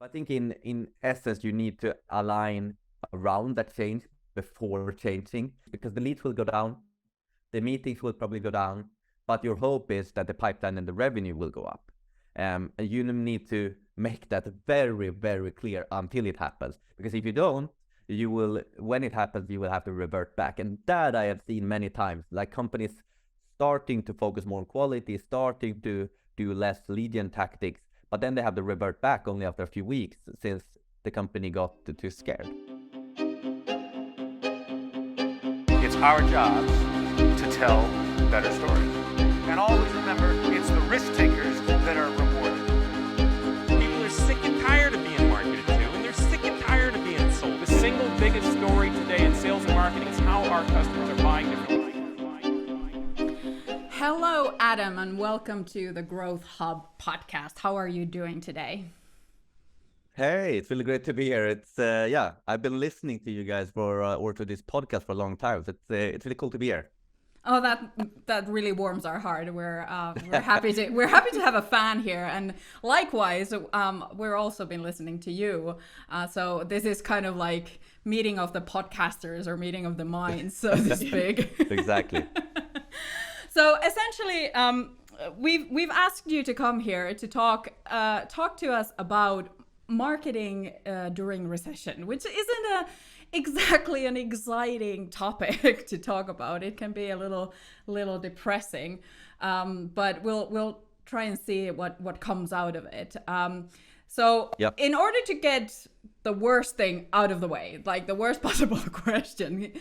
I think in essence, you need to align around that change before changing, because the leads will go down, the meetings will probably go down, but your hope is that the pipeline and the revenue will go up. And you need to make that very, very clear until it happens. Because if you don't, when it happens, you will have to revert back. And that I have seen many times, like companies starting to focus more on quality, starting to do less lead gen tactics, but then they have to revert back only after a few weeks since the company got too scared. It's our job to tell better stories. And always remember, it's the risk takers that are rewarded. People are sick and tired of being marketed to, and they're sick and tired of being sold. The single biggest story today in sales and marketing is how our customers are buying differently. Hello, Adam, and welcome to the Growth Hub Podcast. How are you doing today? Hey, it's really great to be here. It's I've been listening to you guys or to this podcast for a long time. So it's really cool to be here. Oh, that really warms our heart. We're happy to have a fan here, and likewise, we're also been listening to you. So this is kind of like meeting of the podcasters or meeting of the minds, so to speak. Exactly. So essentially, we've asked you to come here to talk to us about marketing during recession, which isn't exactly an exciting topic to talk about. It can be a little depressing, but we'll try and see what comes out of it. In order to get the worst thing out of the way, like the worst possible question,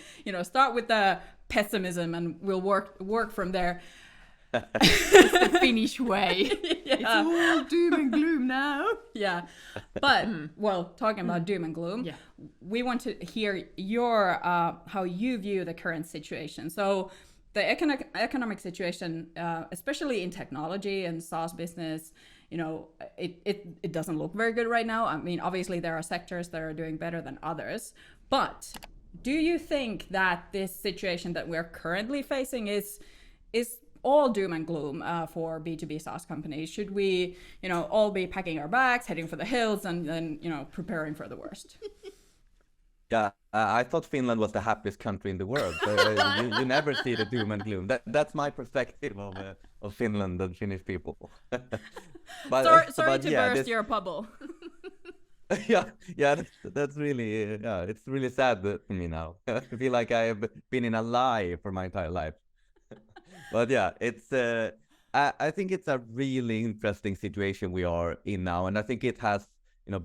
start with the pessimism and we'll work from there. It's the Finnish way. Yeah. It's all doom and gloom now. Yeah. But, talking about doom and gloom, we want to hear your how you view the current situation. So the economic situation, especially in technology and SaaS business, it doesn't look very good right now. I mean, obviously there are sectors that are doing better than others, but do you think that this situation that we're currently facing is all doom and gloom for B2B SaaS companies? Should we, all be packing our bags, heading for the hills, and then, preparing for the worst? Yeah, I thought Finland was the happiest country in the world. You never see the doom and gloom. That's my perspective of Finland and Finnish people. Sorry to burst your bubble. yeah, that's really, it's really sad to me now. I feel like I have been in a lie for my entire life. But yeah, it's I think it's a really interesting situation we are in now, and I think it has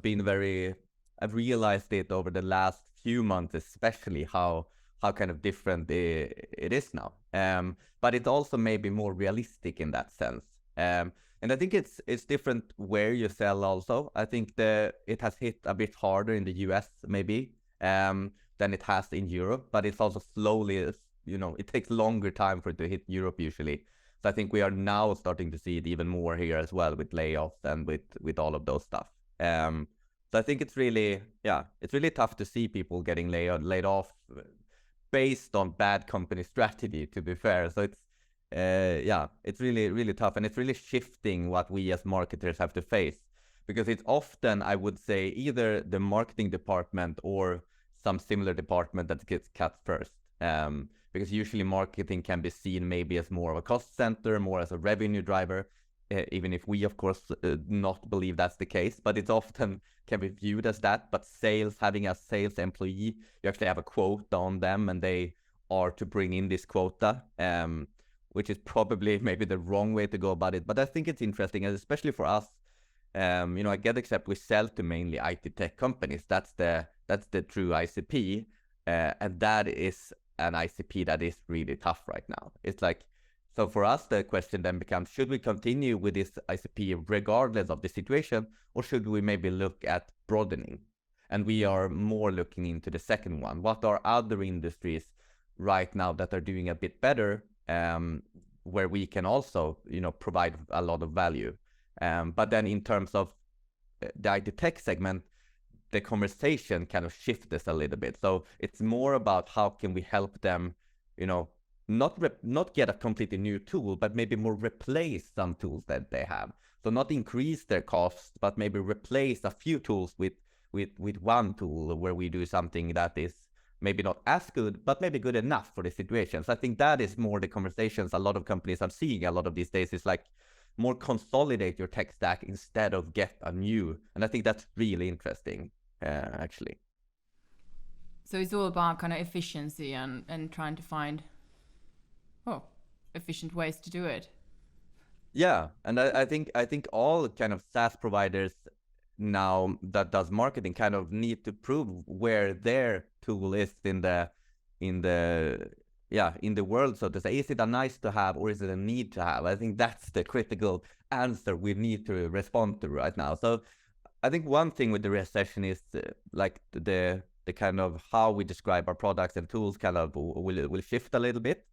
been I've realized it over the last few months, especially how kind of different it is now. But it's also maybe more realistic in that sense. And I think it's different where you sell also. I think it has hit a bit harder in the US maybe than it has in Europe, but it's also slowly, it takes longer time for it to hit Europe usually. So I think we are now starting to see it even more here as well with layoffs and with all of those stuff. So I think it's really tough to see people getting laid off based on bad company strategy, to be fair. So it's really, really tough, and it's really shifting what we as marketers have to face, because it's often, I would say, either the marketing department or some similar department that gets cut first. Because usually marketing can be seen maybe as more of a cost center, more as a revenue driver, even if we, of course, not believe that's the case, but it's often can be viewed as that. But sales, having a sales employee, you actually have a quota on them, and they are to bring in this quota, which is probably maybe the wrong way to go about it. But I think it's interesting, and especially for us, at GetAccept, we sell to mainly IT tech companies. That's the true ICP, and that is an ICP that is really tough right now. It's like, so for us, the question then becomes, should we continue with this ICP regardless of the situation, or should we maybe look at broadening? And we are more looking into the second one. What are other industries right now that are doing a bit better, where we can also, provide a lot of value? But then in terms of the IT tech segment, the conversation kind of shifts a little bit. So it's more about how can we help them, not get a completely new tool, but maybe more replace some tools that they have. So not increase their costs, but maybe replace a few tools with one tool where we do something that is maybe not as good, but maybe good enough for the situations. I think that is more the conversations a lot of companies are seeing a lot of these days, is like more consolidate your tech stack instead of get a new. And I think that's really interesting, actually. So it's all about kind of efficiency and trying to find efficient ways to do it. Yeah, and I think all kind of SaaS providers now that does marketing kind of need to prove where their tool is in the world, so to say. Is it a nice to have or is it a need to have? I think that's the critical answer we need to respond to right now. So I think one thing with the recession is like the kind of how we describe our products and tools kind of will shift a little bit.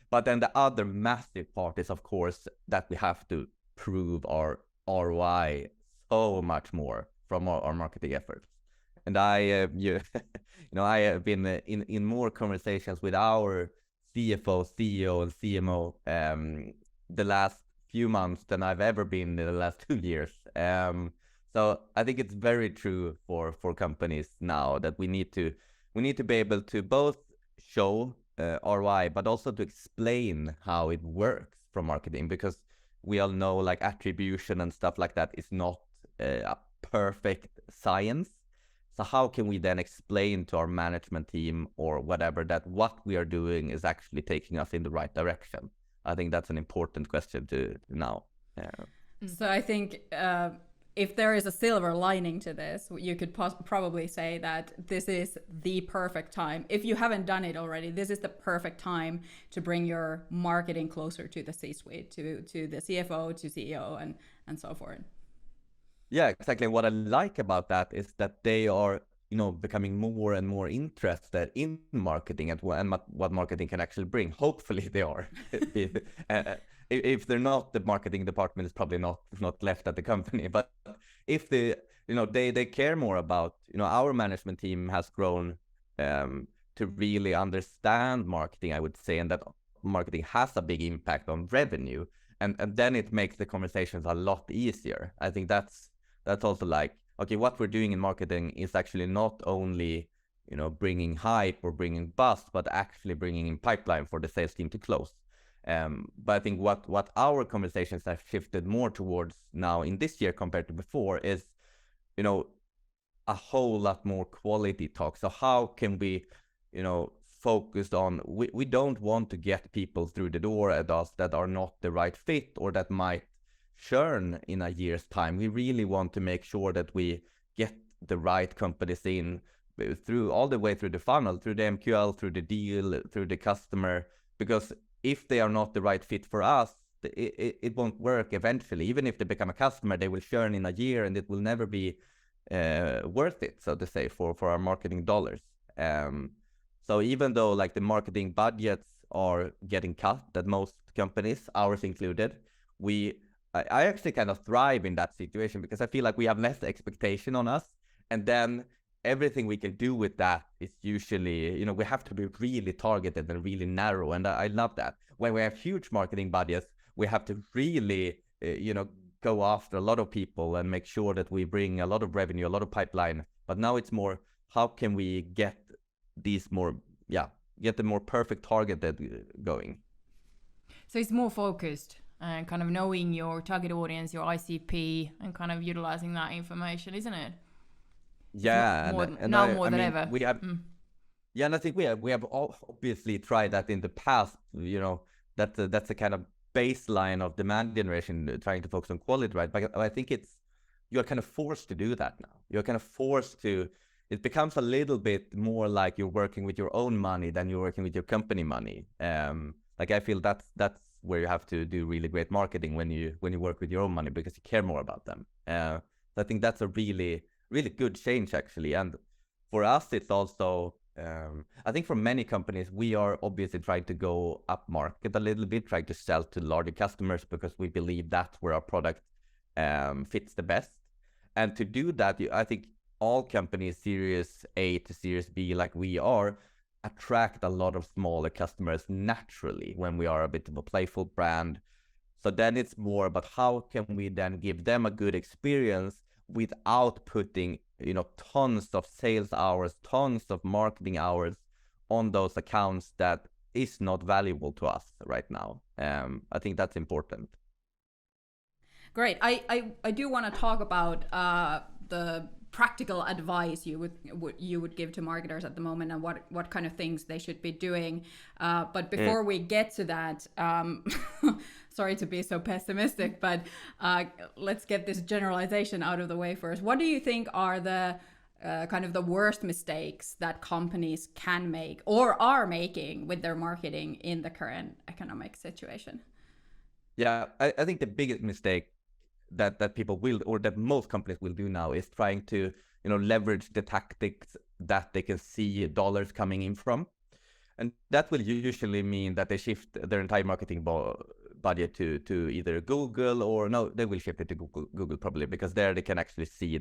But then the other massive part is, of course, that we have to prove our ROI so much more from our marketing efforts. And I have been in more conversations with our CFO, CEO, and CMO the last few months than I've ever been in the last 2 years. So I think it's very true for companies now that we need to be able to both show ROI, but also to explain how it works from marketing, because we all know like attribution and stuff like that is not a perfect science. So how can we then explain to our management team or whatever that what we are doing is actually taking us in the right direction? I think that's an important question to now. So I think if there is a silver lining to this, you could probably say that this is the perfect time. If you haven't done it already, this is the perfect time to bring your marketing closer to the C-suite, to the CFO, to CEO, and so forth. Yeah, exactly. What I like about that is that they are, becoming more and more interested in marketing and what marketing can actually bring. Hopefully they are. If they're not, the marketing department is probably not left at the company. But if they care more about, our management team has grown to really understand marketing, I would say, and that marketing has a big impact on revenue. And then it makes the conversations a lot easier. I think that's also like, okay, what we're doing in marketing is actually not only, bringing hype or bringing buzz, but actually bringing in pipeline for the sales team to close. But I think what our conversations have shifted more towards now in this year compared to before is, a whole lot more quality talk. So how can we, focus on, we don't want to get people through the door at us that are not the right fit or that might churn in a year's time. We really want to make sure that we get the right companies in through all the way through the funnel, through the MQL, through the deal, through the customer, because if they are not the right fit for us, it won't work eventually. Even if they become a customer, they will churn in a year and it will never be worth it, so to say, for our marketing dollars. So even though like the marketing budgets are getting cut at most companies, ours included, I actually kind of thrive in that situation because I feel like we have less expectation on us, and then everything we can do with that is usually, we have to be really targeted and really narrow. And I love that. When we have huge marketing budgets, we have to really, go after a lot of people and make sure that we bring a lot of revenue, a lot of pipeline. But now it's more, how can we get these more, get the more perfect targeted going? So it's more focused and kind of knowing your target audience, your ICP, and kind of utilizing that information, isn't it? Yeah, more than ever. We have, and I think we have obviously tried that in the past. That's a kind of baseline of demand generation, trying to focus on quality, right? But I think you're kind of forced to do that now. You're kind of forced to. It becomes a little bit more like you're working with your own money than you're working with your company money. Like I feel that's where you have to do really great marketing when you work with your own money, because you care more about them. So I think that's a really good change actually. And for us, it's also, I think for many companies, we are obviously trying to go up market a little bit, trying to sell to larger customers because we believe that's where our product fits the best. And to do that, I think all companies, Series A to Series B, like we are, attract a lot of smaller customers naturally when we are a bit of a playful brand. So then it's more about how can we then give them a good experience without putting, tons of sales hours, tons of marketing hours on those accounts that is not valuable to us right now. I think that's important. Great. I do want to talk about the practical advice you would give to marketers at the moment, and what kind of things they should be doing. But before we get to that, sorry to be so pessimistic, but let's get this generalization out of the way first. What do you think are the kind of the worst mistakes that companies can make or are making with their marketing in the current economic situation? Yeah, I think the biggest mistake that people will, or that most companies will do now, is trying to leverage the tactics that they can see dollars coming in from, and that will usually mean that they shift their entire marketing budget to either Google, or no, they will shift it to Google probably, because there they can actually see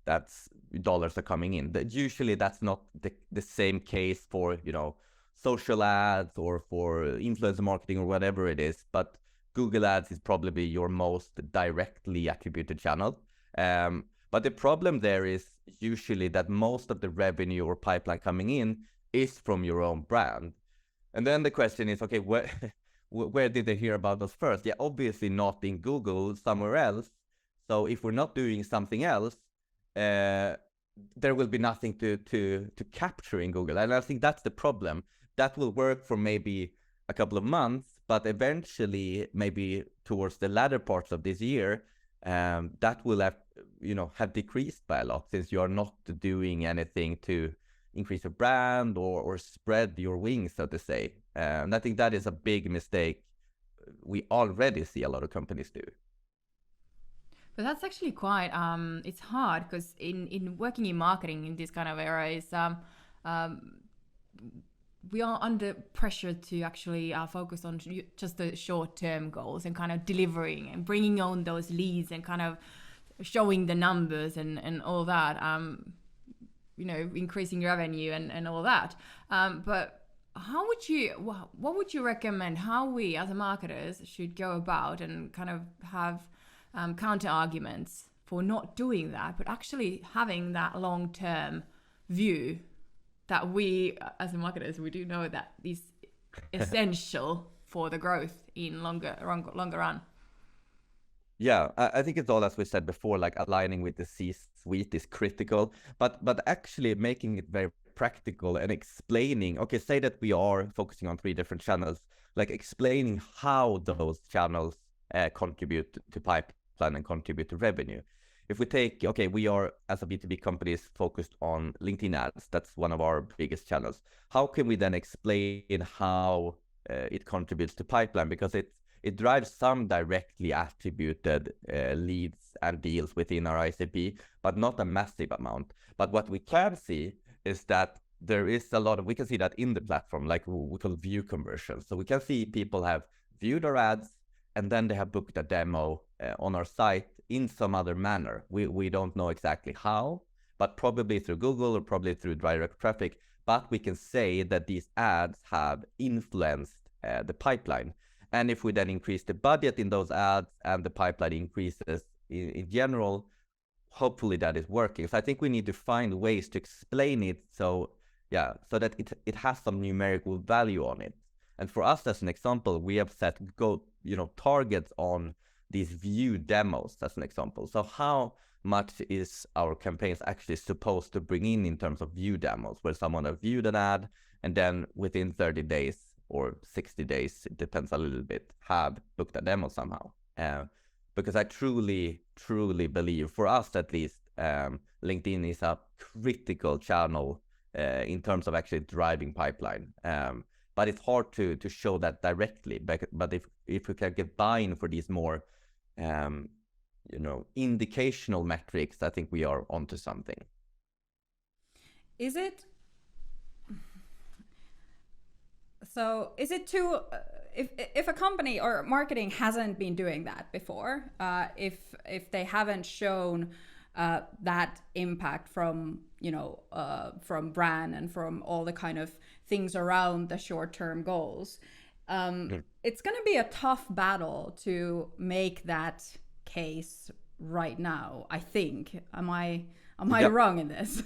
that's dollars are coming in. Usually that's not the same case for social ads or for influencer marketing or whatever it is, but Google Ads is probably your most directly attributed channel. But the problem there is usually that most of the revenue or pipeline coming in is from your own brand. And then the question is, okay, where did they hear about us first? Yeah, obviously not in Google, somewhere else. So if we're not doing something else, there will be nothing to capture in Google. And I think that's the problem. That will work for maybe a couple of months, but eventually, maybe towards the latter parts of this year, that will have decreased by a lot, since you are not doing anything to increase your brand or spread your wings, so to say. And I think that is a big mistake we already see a lot of companies do. But that's actually quite, it's hard, because in working in marketing in this kind of era is, we are under pressure to actually focus on just the short-term goals and kind of delivering and bringing on those leads and kind of showing the numbers and all that, increasing revenue and all that. But what would you recommend how we as marketers should go about and kind of have counter arguments for not doing that, but actually having that long-term view that we as marketers, we do know that is essential for the growth in longer run? Yeah, I think it's all, as we said before, like aligning with the C-suite is critical, but actually making it very practical and explaining, okay, say that we are focusing on 3 different channels, like explaining how those channels contribute to pipeline and contribute to revenue. If we take, okay, we are, as a B2B company, focused on LinkedIn ads. That's one of our biggest channels. How can we then explain how it contributes to pipeline? Because it drives some directly attributed leads and deals within our ICP, but not a massive amount. But what we can see is that there is a lot of, we can see that in the platform, like we call view conversions. So we can see people have viewed our ads, and then they have booked a demo on our site in some other manner. We don't know exactly how, but probably through Google or probably through direct traffic. But we can say that these ads have influenced the pipeline. And if we then increase the budget in those ads and the pipeline increases in general, hopefully that is working. So I think we need to find ways to explain it so that it has some numerical value on it. And for us, as an example, we have set targets on these view demos, as an example. So how much is our campaigns actually supposed to bring in terms of view demos, where someone has viewed an ad and then within 30 days or 60 days, it depends a little bit, have booked a demo somehow. Because I truly believe, for us at least, LinkedIn is a critical channel in terms of actually driving pipeline. But it's hard to show that directly. But if we can get buy-in for these more, indicational metrics, I think we are onto something. Is it too? If a company or marketing hasn't been doing that before, if they haven't shown that impact from brand and from all the kind of things around the short-term goals, it's going to be a tough battle to make that case right now, I think. Am I wrong in this?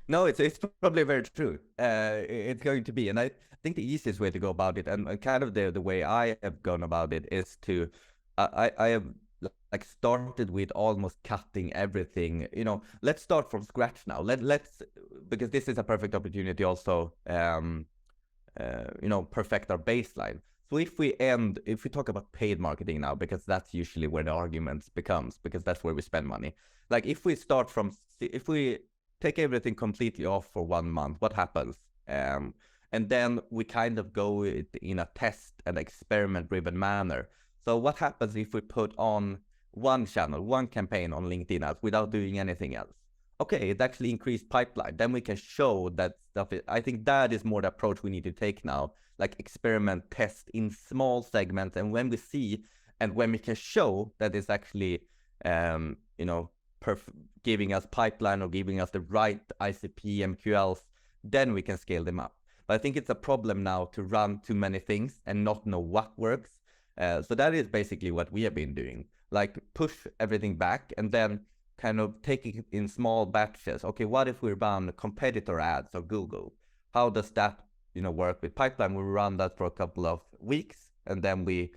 No, it's probably very true. It's going to be, and I think the easiest way to go about it, and kind of the way I have gone about it, is to I have like started with almost cutting everything. Let's start from scratch now. Let's because this is a perfect opportunity also. Perfect our baseline. So if we talk about paid marketing now, because that's usually where the arguments becomes, because that's where we spend money. Like if we take everything completely off for 1 month, what happens? And then we kind of go in a test and experiment-driven manner. So what happens if we put on one channel, one campaign on LinkedIn ads without doing anything else? Okay, it actually increased pipeline. Then we can show that stuff. I think that is more the approach we need to take now, like experiment, test in small segments. And when we see, and when we can show that it's actually, giving us pipeline or giving us the right ICP, MQLs, then we can scale them up. But I think it's a problem now to run too many things and not know what works. So that is basically what we have been doing, like push everything back and then kind of taking it in small batches. Okay, what if we run competitor ads on Google? How does that, work with pipeline? We run that for a couple of weeks and then we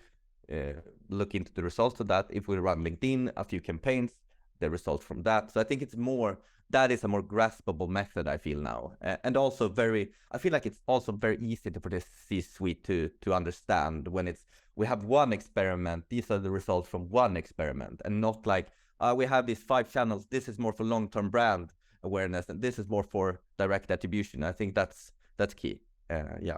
look into the results of that. If we run LinkedIn, a few campaigns, the results from that. So I think that is a more graspable method, I feel now. And also I feel like it's also very easy for the C-suite to understand when we have one experiment, these are the results from one experiment, and not like, we have these 5 channels, this is more for long-term brand awareness, and this is more for direct attribution. I think that's key. Yeah.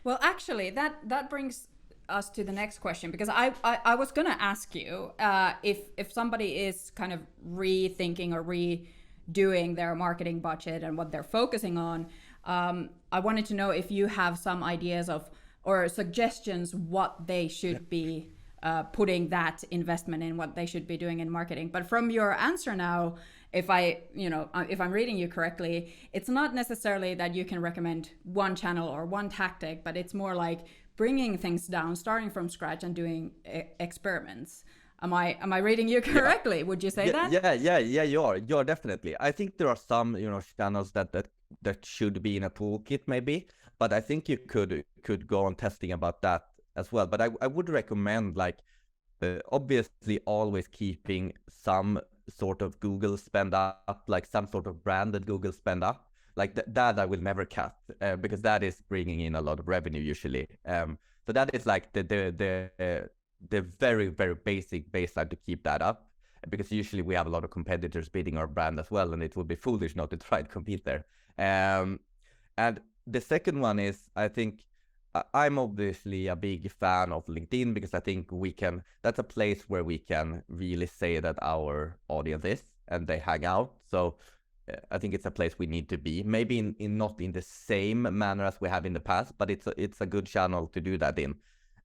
Well, actually, that brings us to the next question, because I was going to ask you if somebody is kind of rethinking or redoing their marketing budget and what they're focusing on. I wanted to know if you have some ideas or suggestions what they should be putting that investment in, what they should be doing in marketing. But from your answer now, if I'm reading you correctly, it's not necessarily that you can recommend one channel or one tactic, but it's more like bringing things down, starting from scratch and doing experiments. Am I reading you correctly? Yeah. Would you say that? Yeah, you are definitely. I think there are some, channels that should be in a toolkit maybe, but I think you could go on testing about that as well. But I would recommend obviously always keeping some sort of Google spend up, like some sort of branded Google spend up. Like that I will never cut because that is bringing in a lot of revenue usually. So that is like the very, very basic baseline to keep that up, because usually we have a lot of competitors bidding our brand as well, and it would be foolish not to try to compete there. And the second one is, I think I'm obviously a big fan of LinkedIn, because I think that's a place where we can really say that our audience is and they hang out. So I think it's a place we need to be, maybe not in the same manner as we have in the past, but it's a good channel to do that in.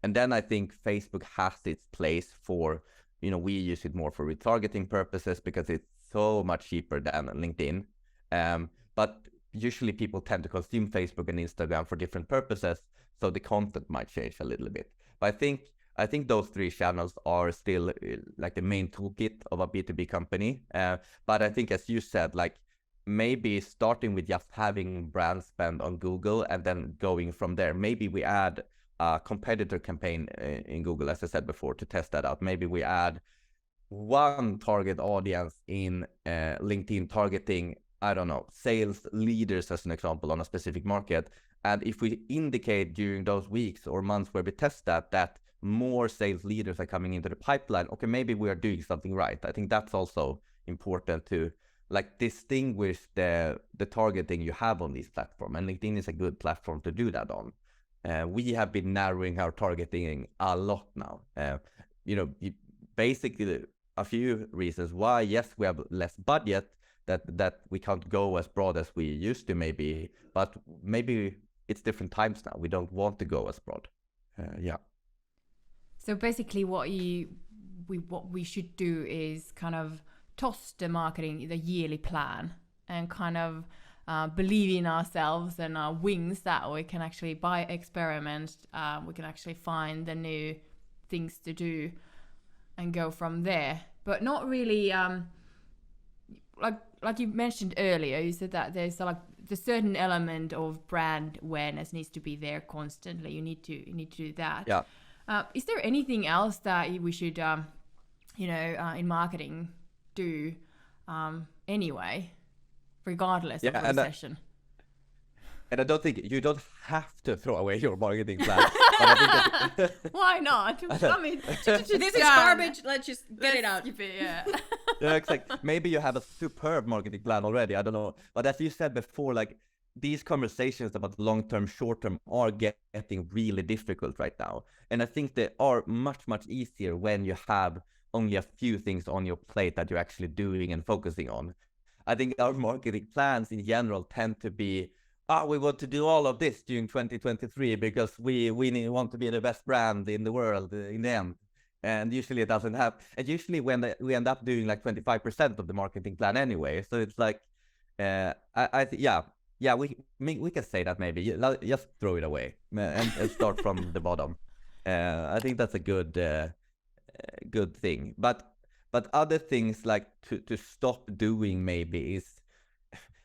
And then I think Facebook has its place for, we use it more for retargeting purposes because it's so much cheaper than LinkedIn. But usually people tend to consume Facebook and Instagram for different purposes, so the content might change a little bit. But I think those 3 channels are still like the main toolkit of a B2B company. But I think, as you said, like maybe starting with just having brand spend on Google and then going from there. Maybe we add a competitor campaign in Google, as I said before, to test that out. Maybe we add one target audience in LinkedIn targeting, I don't know, sales leaders as an example on a specific market. And if we indicate during those weeks or months where we test that more sales leaders are coming into the pipeline, okay, maybe we are doing something right. I think that's also important to like distinguish the targeting you have on these platforms. And LinkedIn is a good platform to do that on. We have been narrowing our targeting a lot now. Basically a few reasons why. Yes, we have less budget, that we can't go as broad as we used to maybe, but maybe it's different times now. We don't want to go as broad. Yeah. So basically what we should do is kind of toss the yearly plan and kind of believe in ourselves and our wings that we can actually, by experiment, we can actually find the new things to do and go from there. But not really, like you mentioned earlier, you said that there's like the certain element of brand awareness needs to be there constantly. You need to do that. Yeah. Is there anything else that we should, in marketing do anyway, regardless of recession? And I don't think you don't have to throw away your marketing plan. But I think that, Why not? I mean, This is garbage. Let's just get it out. Yeah. yeah, it's like maybe you have a superb marketing plan already. I don't know. But as you said before, like these conversations about long-term, short-term are getting really difficult right now. And I think they are much, much easier when you have only a few things on your plate that you're actually doing and focusing on. I think our marketing plans in general tend to be, we want to do all of this during 2023 because we want to be the best brand in the world in the end. And usually it doesn't happen. And usually we end up doing like 25% of the marketing plan anyway. So it's like, we can say that maybe. Just throw it away and start from the bottom. I think that's a good thing. But other things like to stop doing maybe is,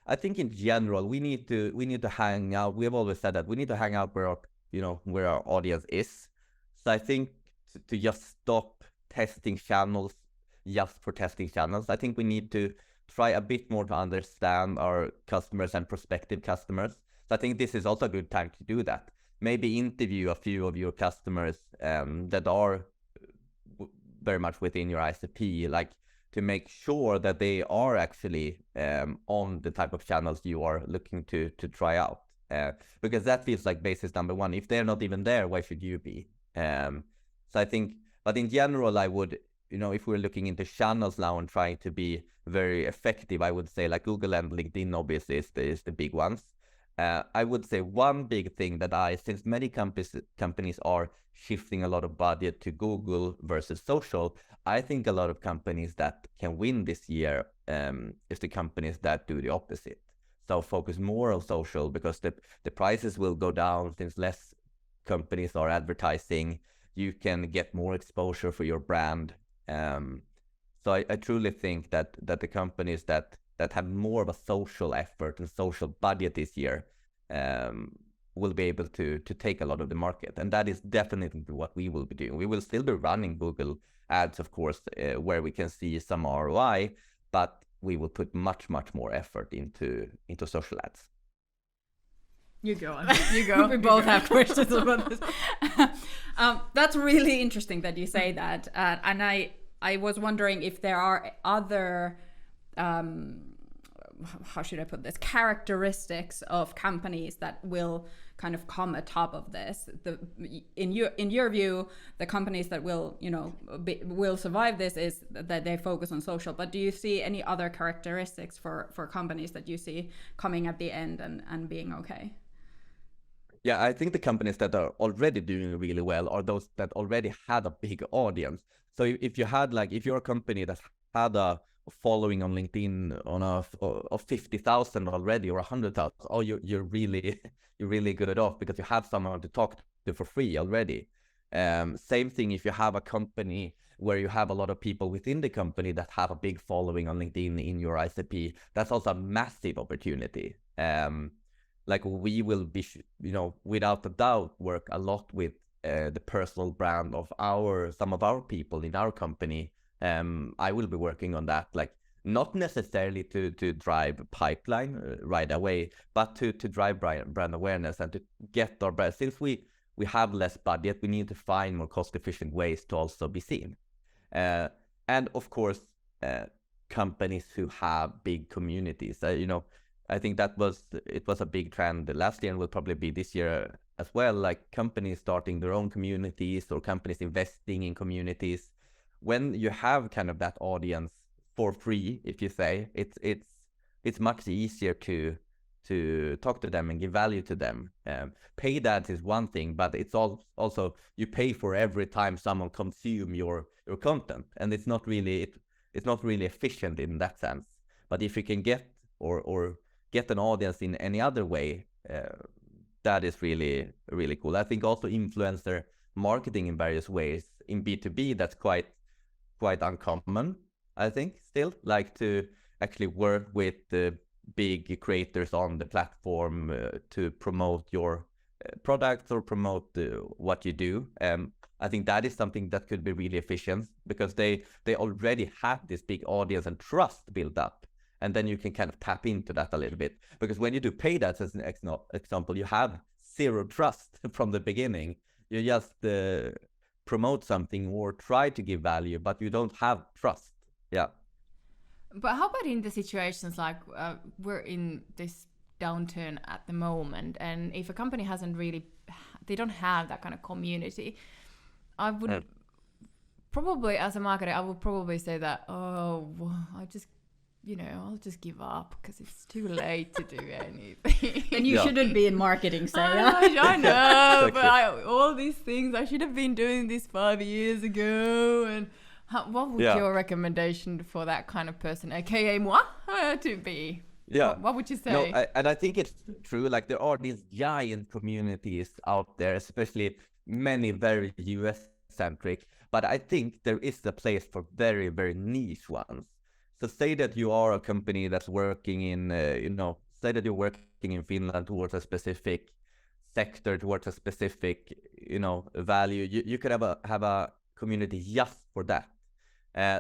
I think in general we need to hang out. We have always said that we need to hang out where our audience is. So I think to just stop testing channels just for testing channels. I think we need to try a bit more to understand our customers and prospective customers. So I think this is also a good time to do that. Maybe interview a few of your customers that are very much within your ICP, like to make sure that they are actually on the type of channels you are looking to try out. Because that feels like basis number one. If they're not even there, why should you be? So I think, but in general, I would, if we're looking into channels now and trying to be very effective, I would say like Google and LinkedIn obviously is the big ones. I would say one big thing that since many companies are shifting a lot of budget to Google versus social, I think a lot of companies that can win this year is the companies that do the opposite. So focus more on social because the prices will go down since less companies are advertising. You can get more exposure for your brand. So I truly think that the companies that have more of a social effort and social budget this year will be able to take a lot of the market. And that is definitely what we will be doing. We will still be running Google ads, of course, where we can see some ROI, but we will put much, much more effort into social ads. You go on. You go. We both have questions about this. That's really interesting that you say that. And I was wondering if there are other, how should I put this, characteristics of companies that will kind of come atop of this. In your view, the companies that will will survive this is that they focus on social. But do you see any other characteristics for companies that you see coming at the end and being okay? Yeah, I think the companies that are already doing really well are those that already had a big audience. So if you're a company that had a following on LinkedIn of 50,000 already or 100,000, you're really good off because you have someone to talk to for free already. Same thing if you have a company where you have a lot of people within the company that have a big following on LinkedIn in your ICP, that's also a massive opportunity. Like we will be, without a doubt, work a lot with the personal brand of some of our people in our company. I will be working on that, like not necessarily to drive pipeline right away, but to drive brand awareness and to get our brand. Since we have less budget, we need to find more cost-efficient ways to also be seen. And of course, companies who have big communities. I think it was a big trend last year and will probably be this year as well, like companies starting their own communities or companies investing in communities. When you have kind of that audience for free, if you say, it's much easier to talk to them and give value to them. Paid ads is one thing, but it's also you pay for every time someone consume your content, and it's not really efficient in that sense. But if you can get or get an audience in any other way, that is really, really cool. I think also influencer marketing in various ways in B2B, that's quite uncommon, I think, still, like to actually work with the big creators on the platform to promote your products or promote what you do. I think that is something that could be really efficient because they already have this big audience and trust built up. And then you can kind of tap into that a little bit. Because when you do paid ads, as an example, you have zero trust from the beginning. You just promote something or try to give value, but you don't have trust. Yeah. But how about in the situations like we're in this downturn at the moment, and if a company they don't have that kind of community, I would probably, as a marketer, I would probably say that, I'll just give up because it's too late to do anything. And you shouldn't be in marketing, Seija. I know, but all these things, I should have been doing this 5 years ago. And what would your recommendation for that kind of person, aka moi, to be? Yeah. What would you say? No, and I think it's true. Like there are these giant communities out there, especially many very US-centric. But I think there is a place for very, very niche ones. So say that you are a company that's working in, say that you're working in Finland towards a specific sector, towards a specific, value. You could have a community just for that.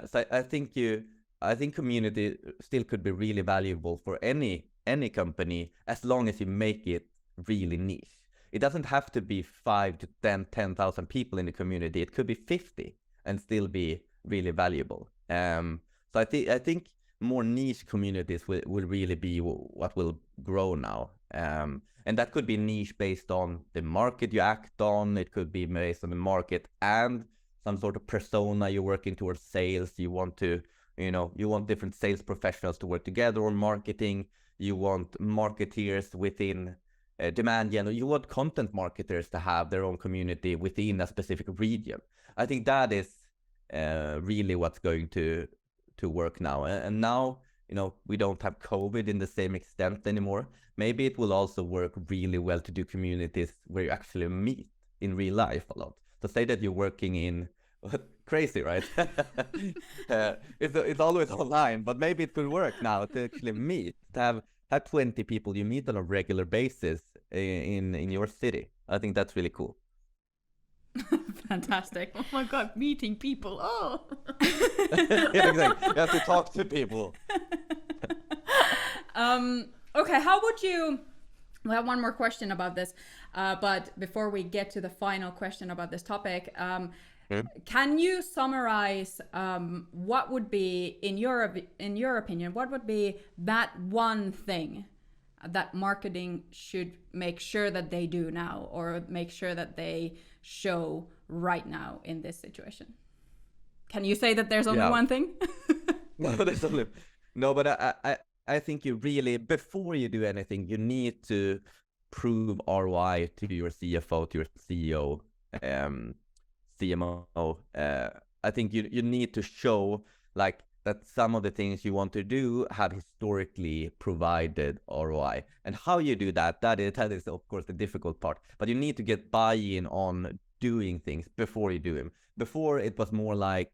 So I think community still could be really valuable for any company as long as you make it really niche. It doesn't have to be 5 to 10,000 people in the community. It could be 50 and still be really valuable. So I think more niche communities will really be what will grow now. And that could be niche based on the market you act on. It could be based on the market and some sort of persona you're working towards sales. You want to, you want different sales professionals to work together on marketing. You want marketeers within demand gen. You want content marketers to have their own community within a specific region. I think that is really what's going to work now. And now, we don't have COVID in the same extent anymore. Maybe it will also work really well to do communities where you actually meet in real life a lot. So say that you're working in, crazy, right? It's always online, but maybe it could work now to actually meet, to have 20 people you meet on a regular basis in your city. I think that's really cool. Fantastic. Oh my God, meeting people. Oh. Yeah, exactly. You have to talk to people. Okay, how would you... We have one more question about this, but before we get to the final question about this topic, can you summarize what would be, in your opinion, what would be that one thing that marketing should make sure that they do now, or make sure that they show right now in this situation? Can you say that there's only one thing? No, but I think you really, before you do anything, you need to prove ROI to your CFO, to your CEO, CMO. I think you need to show like that some of the things you want to do have historically provided ROI. And how you do that is of course the difficult part. But you need to get buy-in on doing things before you do them. Before it was more like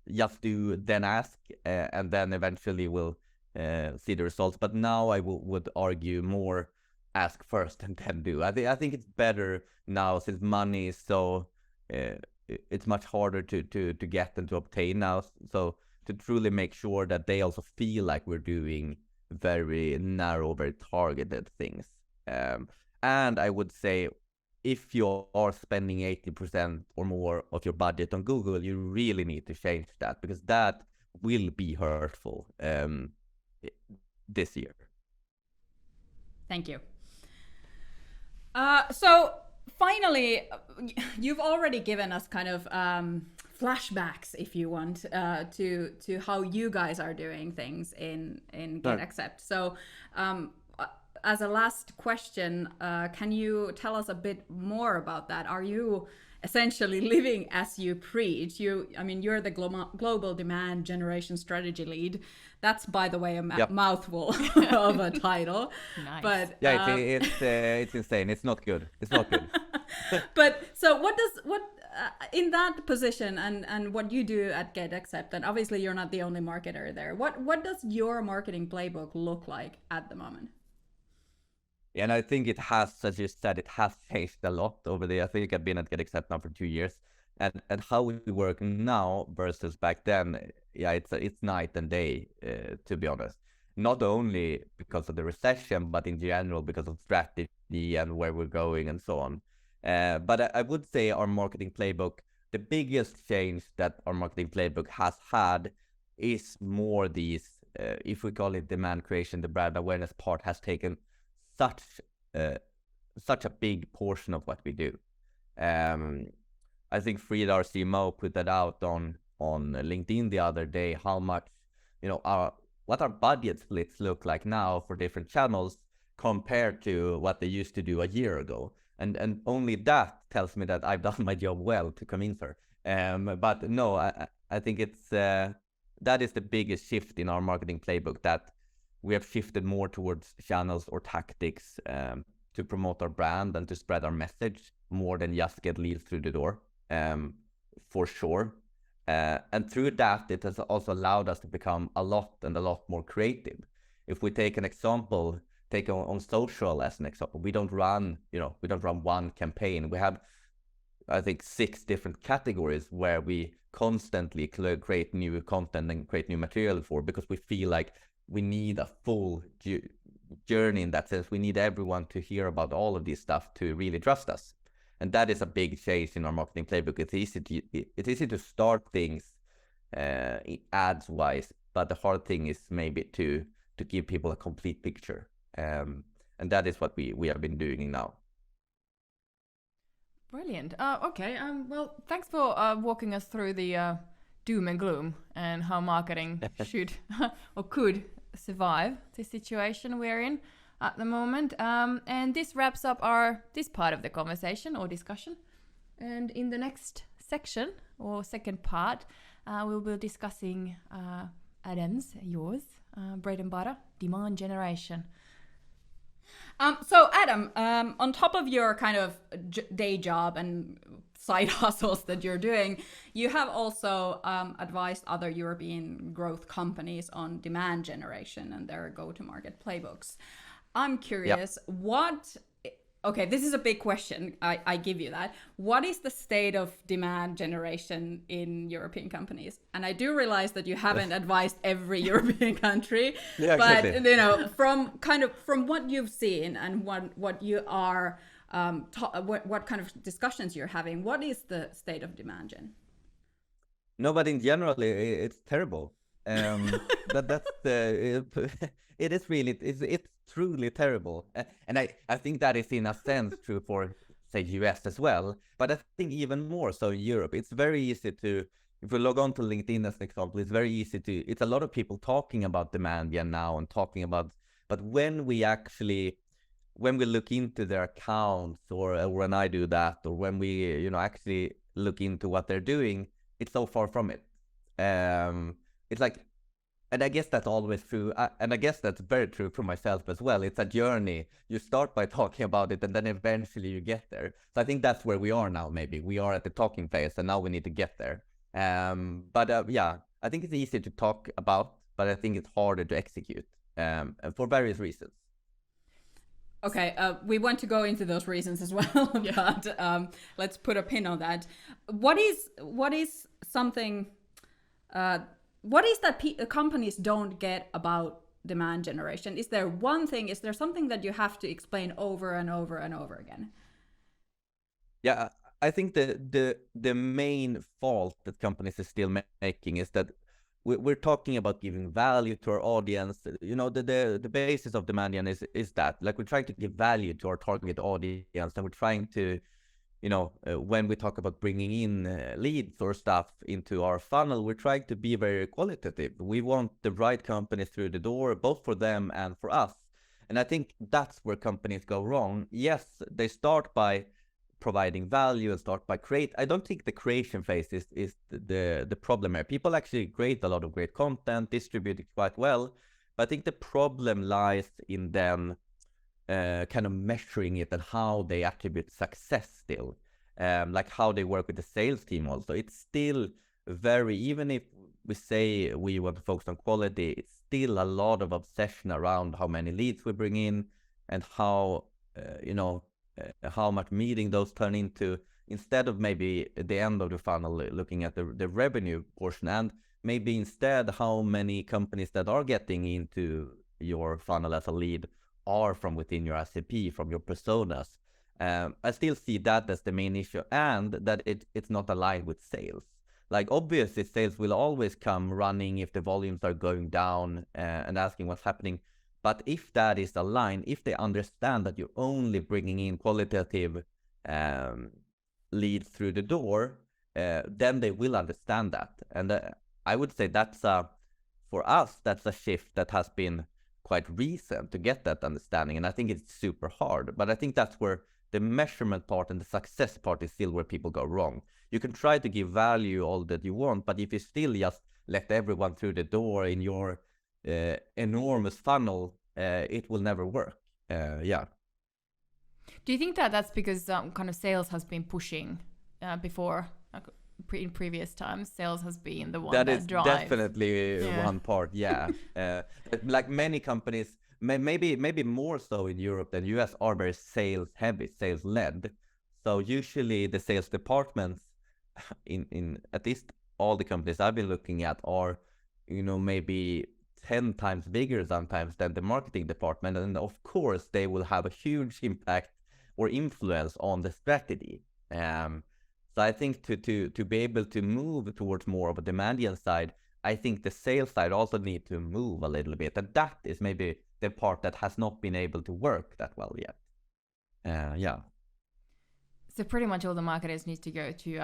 just do, then ask, and then eventually we'll see the results. But now I would argue more ask first and then do. I think it's better now since money is so it's much harder to get and to obtain now. So to truly make sure that they also feel like we're doing very narrow, very targeted things. And I would say if you are spending 80% or more of your budget on Google, you really need to change that, because that will be hurtful this year. Thank you. So finally, you've already given us kind of flashbacks, if you want, to how you guys are doing things in GetAccept. So as a last question, can you tell us a bit more about that? Are you essentially living as you preach. You're the global demand generation strategy lead. That's, by the way, a mouthful of a title. Nice. But Yeah, it's insane. It's not good. It's not good. but so what in that position and what you do at GetAccept, and obviously you're not the only marketer there. What does your marketing playbook look like at the moment? Yeah, and I think it has, as you said, it has changed a lot over the. I think I've been at GetAccept now for 2 years, and how we work now versus back then. Yeah, it's night and day, to be honest. Not only because of the recession, but in general because of strategy and where we're going and so on. But I would say our marketing playbook, the biggest change that our marketing playbook has had is more these, if we call it demand creation, the brand awareness part has taken such a big portion of what we do. I think Frida, our CMO, put that out on LinkedIn the other day, how much, what our budget splits look like now for different channels compared to what they used to do a year ago. And only that tells me that I've done my job well to convince her. But no, I think it's that is the biggest shift in our marketing playbook, that we have shifted more towards channels or tactics to promote our brand and to spread our message more than just get leads through the door, for sure. And through that, it has also allowed us to become a lot more creative. If we take an example, take on social as an example, we don't run one campaign. We have, I think, 6 different categories where we constantly create new content and create new material for, because we feel like we need a full journey in that sense. We need everyone to hear about all of this stuff to really trust us. And that is a big change in our marketing playbook. It's easy to start things ads wise, but the hard thing is maybe to give people a complete picture. And that is what we have been doing now. Brilliant. Okay. Well, thanks for walking us through the doom and gloom and how marketing should or could survive the situation we're in at the moment. And this wraps up this part of the conversation or discussion. And in the next section or second part, we'll be discussing yours, bread and butter, demand generation. So Adam, on top of your kind of day job and side hustles that you're doing, you have also advised other European growth companies on demand generation and their go-to-market playbooks. I'm curious, okay, this is a big question, I give you that. What is the state of demand generation in European companies? And I do realize that you haven't advised every European country, yeah, but exactly. from what you've seen and what you are, what kind of discussions you're having, what is the state of demand gen? No, but in general, it's terrible. It is really, it's truly terrible. And I think that is in a sense true for, say, US as well. But I think even more so in Europe. It's very easy to, if we log on to LinkedIn as an example, it's very easy to, it's a lot of people talking about demand now and talking about, but when we look into their accounts or when I do that, or when we, actually look into what they're doing, it's so far from it. It's like, and I guess that's always true. And I guess that's very true for myself as well. It's a journey. You start by talking about it and then eventually you get there. So I think that's where we are now, maybe. We are at the talking phase and now we need to get there. Yeah, I think it's easy to talk about, but I think it's harder to execute for various reasons. Okay, we want to go into those reasons as well, but let's put a pin on that. What is something... what is that companies don't get about demand generation? Is there one thing, is there something that you have to explain over and over and over again? Yeah, I think the main fault that companies are still making is that we're talking about giving value to our audience. The basis of demand gen is that, like, we're trying to give value to our target audience, and we're trying to, when we talk about bringing in leads or stuff into our funnel, we're trying to be very qualitative. We want the right companies through the door, both for them and for us. And I think that's where companies go wrong. Yes, they start by providing value and start by create. I don't think the creation phase is the problem here. People actually create a lot of great content, distribute it quite well, but I think the problem lies in them kind of measuring it and how they attribute success still, like how they work with the sales team also. It's still very, even if we say we want to focus on quality, it's still a lot of obsession around how many leads we bring in and how, how much meeting those turn into, instead of maybe at the end of the funnel looking at the revenue portion, and maybe instead how many companies that are getting into your funnel as a lead are from within your SAP, from your personas. I still see that as the main issue, and that it's not aligned with sales. Like, obviously, sales will always come running if the volumes are going down and asking what's happening. But if that is aligned, if they understand that you're only bringing in qualitative leads through the door, then they will understand that. And I would say for us, that's a shift that has been quite recent to get that understanding. And I think it's super hard. But I think that's where the measurement part and the success part is still where people go wrong. You can try to give value all that you want, but if you still just let everyone through the door in your enormous funnel, it will never work. Yeah. Do you think that that's because kind of sales has been pushing before, in previous times? Sales has been the one that is drives. Definitely one part. Yeah. Like many companies, maybe more so in Europe than US, are very sales heavy, sales led. So usually the sales departments in at least all the companies I've been looking at are, maybe 10 times bigger sometimes than the marketing department. And of course, they will have a huge impact or influence on the strategy. So I think to be able to move towards more of a demandian side, I think the sales side also need to move a little bit. And that is maybe the part that has not been able to work that well yet. Yeah. So pretty much all the marketers need to go to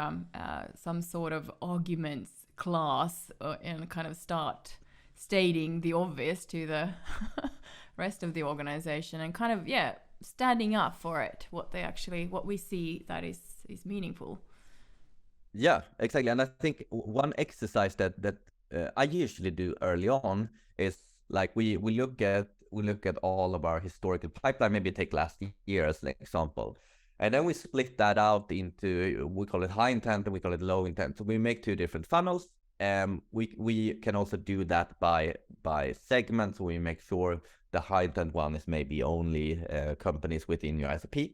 some sort of arguments class and kind of start stating the obvious to the rest of the organization and kind of, standing up for it, what we see that is meaningful. Yeah, exactly. And I think one exercise that I usually do early on is like we look at all of our historical pipeline, maybe take last year as an example. And then we split that out into, we call it high intent and we call it low intent. So we make two different funnels. We can also do that by segments. So we make sure the high intent one is maybe only companies within your SAP.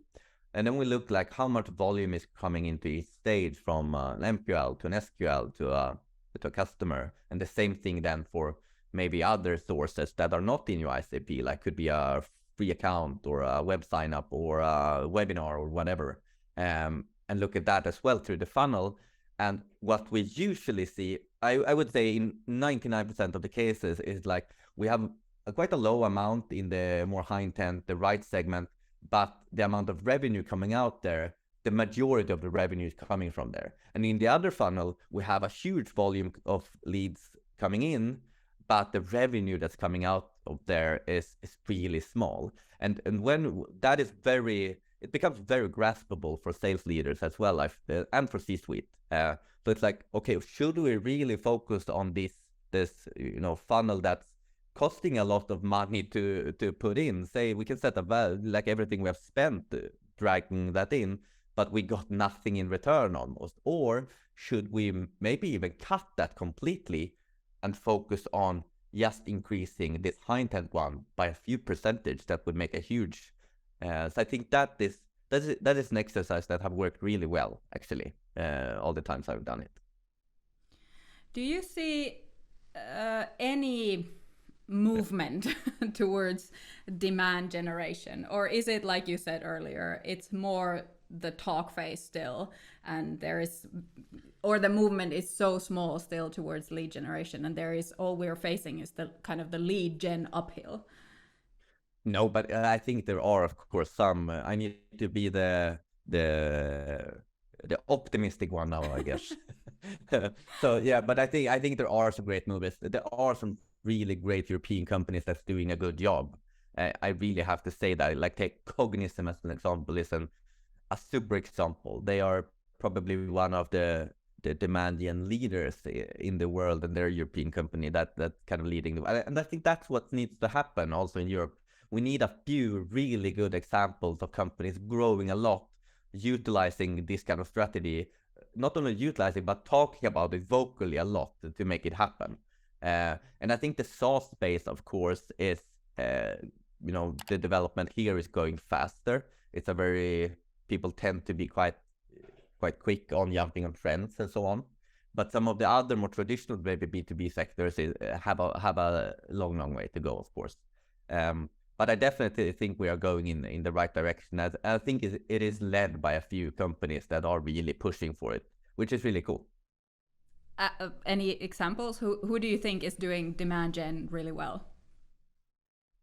And then we look like how much volume is coming into each stage, from an MQL to an SQL to a customer. And the same thing then for maybe other sources that are not in your SAP, like could be a free account or a web sign up or a webinar or whatever, and look at that as well through the funnel. And what we usually see, I would say in 99% of the cases, is like we have quite a low amount in the more high intent, the right segment, but the amount of revenue coming out there, the majority of the revenue is coming from there. And in the other funnel, we have a huge volume of leads coming in, but the revenue that's coming out of there is really small. And when that is it becomes very graspable for sales leaders as well, and for C-suite. So it's like, okay, should we really focus on this funnel that's costing a lot of money to put in? Say we can set a value, like everything we have spent dragging that in, but we got nothing in return almost. Or should we maybe even cut that completely and focus on just increasing this high intent one by a few percentage? That would make a huge. So I think that is an exercise that have worked really well, actually, all the times I've done it. Do you see any movement towards demand generation, or is it like you said earlier, it's more the talk phase still, and the movement is so small still towards lead generation, and all we're facing is the kind of the lead gen uphill? No, but I think there are, of course, some. I need to be the optimistic one now, I guess. So yeah, but I think there are some great movies. There are some really great European companies that's doing a good job. I really have to say that. Like, take Cognizant as an example, is a a super example. They are probably one of the Demandian leaders in the world, and they're a European company that's kind of leading and I think that's what needs to happen also in Europe. We need a few really good examples of companies growing a lot, utilizing this kind of strategy, not only utilizing but talking about it vocally a lot to make it happen. And I think the SaaS space, of course, is the development here is going faster. It's people tend to be quite quick on jumping on trends and so on. But some of the other more traditional maybe B2B sectors have a long way to go, of course. But I definitely think we are going in the right direction. I think it is led by a few companies that are really pushing for it, which is really cool. Any examples? Who do you think is doing demand gen really well?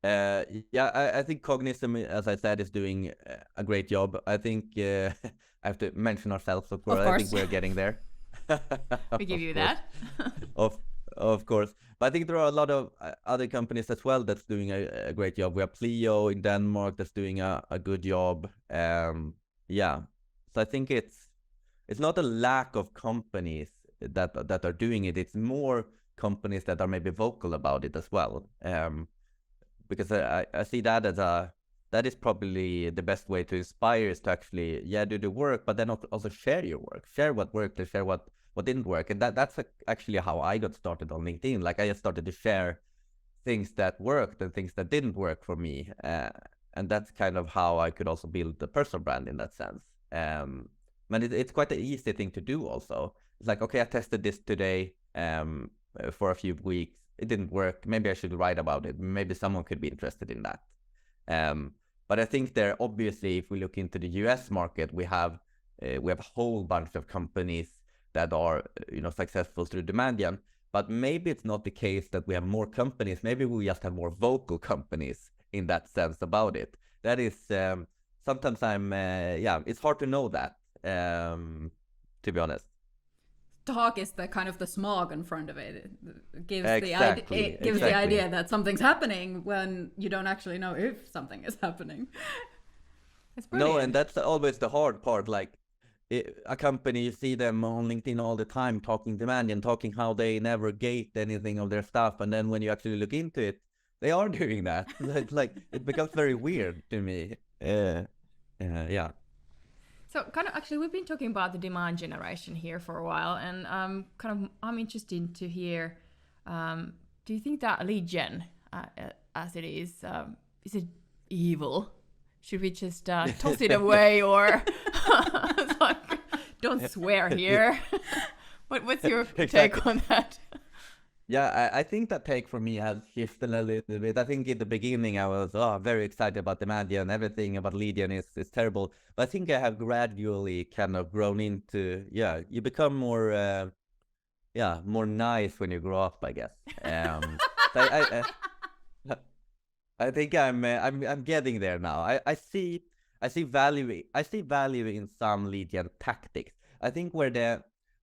I think Cognizant, as I said, is doing a great job. I think I have to mention ourselves, of course. I think we're getting there. We give you that. Of course. But I think there are a lot of other companies as well that's doing a great job. We have Pleo in Denmark that's doing a good job. So I think it's not a lack of companies that are doing it. It's more companies that are maybe vocal about it as well. Because I see that as that is probably the best way to inspire, is to actually do the work, but then also share your work, share what worked, and share what didn't work. And that's actually how I got started on LinkedIn. Like, I just started to share things that worked and things that didn't work for me, and that's kind of how I could also build the personal brand in that sense. But it's quite an easy thing to do also. It's like, okay, I tested this today for a few weeks. It didn't work. Maybe I should write about it. Maybe someone could be interested in that. But I think there, obviously, if we look into the US market, we have a whole bunch of companies that are successful through demand gen. But maybe it's not the case that we have more companies. Maybe we just have more vocal companies in that sense about it. That is sometimes it's hard to know that, to be honest. Talk is the kind of the smog in front of it. It gives the idea that something's happening when you don't actually know if something is happening. It's brilliant. No, and that's always the hard part. Like, a company, you see them on LinkedIn all the time talking demand and talking how they never gate anything of their stuff, and then when you actually look into it, they are doing that. It's like, it becomes very weird to me. So kind of, actually, we've been talking about the demand generation here for a while, and I'm interested to hear, do you think that lead gen, as it is it evil? Should we just toss it away, or like, don't swear here? What's your take on that? Yeah, I think that take for me has shifted a little bit. I think in the beginning I was very excited about demand gen, and everything about lead gen is terrible. But I think I have gradually kind of grown into, you become more nice when you grow up, I guess. I think I'm getting there now. I see value in some lead gen tactics. I think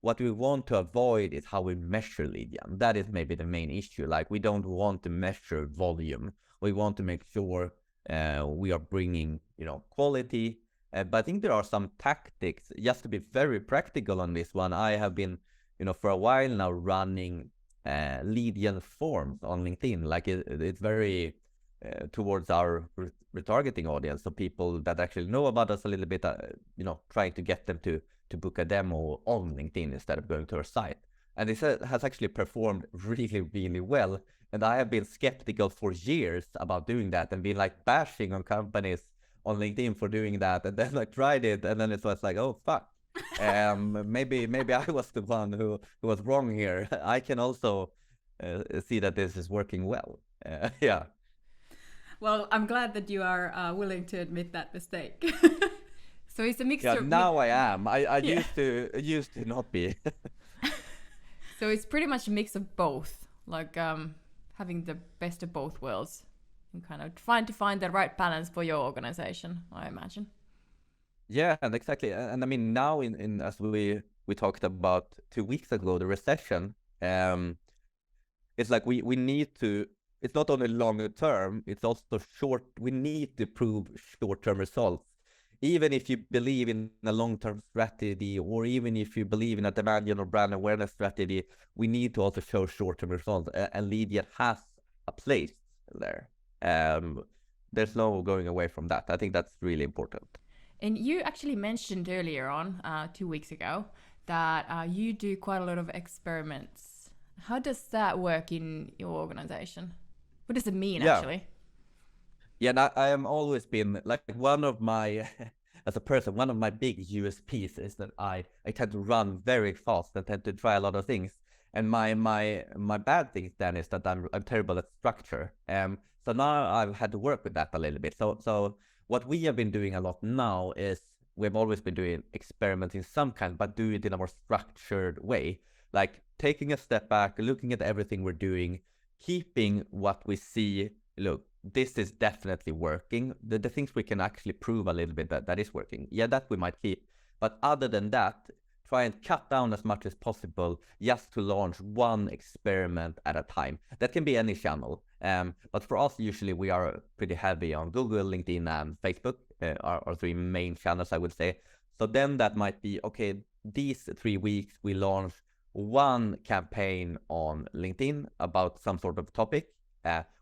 what we want to avoid is how we measure lead gen. That is maybe the main issue. Like, we don't want to measure volume. We want to make sure we are bringing quality. But I think there are some tactics. Just to be very practical on this one, I have been for a while now running lead gen forms on LinkedIn. Like, it's very towards our retargeting audience, so people that actually know about us a little bit, trying to get them to book a demo on LinkedIn instead of going to our site. And this has actually performed really, really well. And I have been skeptical for years about doing that, and been like bashing on companies on LinkedIn for doing that. And then I tried it, and then it was like, oh fuck, maybe I was the one who was wrong here. I can also see that this is working well. Well, I'm glad that you are willing to admit that mistake. So it's a mixture. Yeah, now I am. I used to not be. So it's pretty much a mix of both, like having the best of both worlds, and kind of trying to find the right balance for your organization, I imagine. Yeah, and exactly. And I mean, now in as we talked about 2 weeks ago, the recession, it's like we need to. It's not only longer term; it's also short. We need to prove short-term results even if you believe in a long-term strategy, or even if you believe in a demand gen or brand awareness strategy, we need to also show short-term results, and lead gen has a place there. There's no going away from that. I think that's really important. And you actually mentioned earlier on, 2 weeks ago, that you do quite a lot of experiments. How does that work in your organization? What does it mean, actually? Yeah, and I am always been like one of my, as a person, one of my big USPs is that I tend to run very fast and tend to try a lot of things. And my bad thing then is that I'm terrible at structure. So now I've had to work with that a little bit. So what we have been doing a lot now is we've always been doing experiments in some kind, but do it in a more structured way. Like taking a step back, looking at everything we're doing, keeping what we see. Look, this is definitely working. The things we can actually prove a little bit that is working. Yeah, that we might keep. But other than that, try and cut down as much as possible just to launch one experiment at a time. That can be any channel. But for us, usually we are pretty heavy on Google, LinkedIn, and Facebook, our three main channels, I would say. So then that might be, okay, these 3 weeks we launch one campaign on LinkedIn about some sort of topic.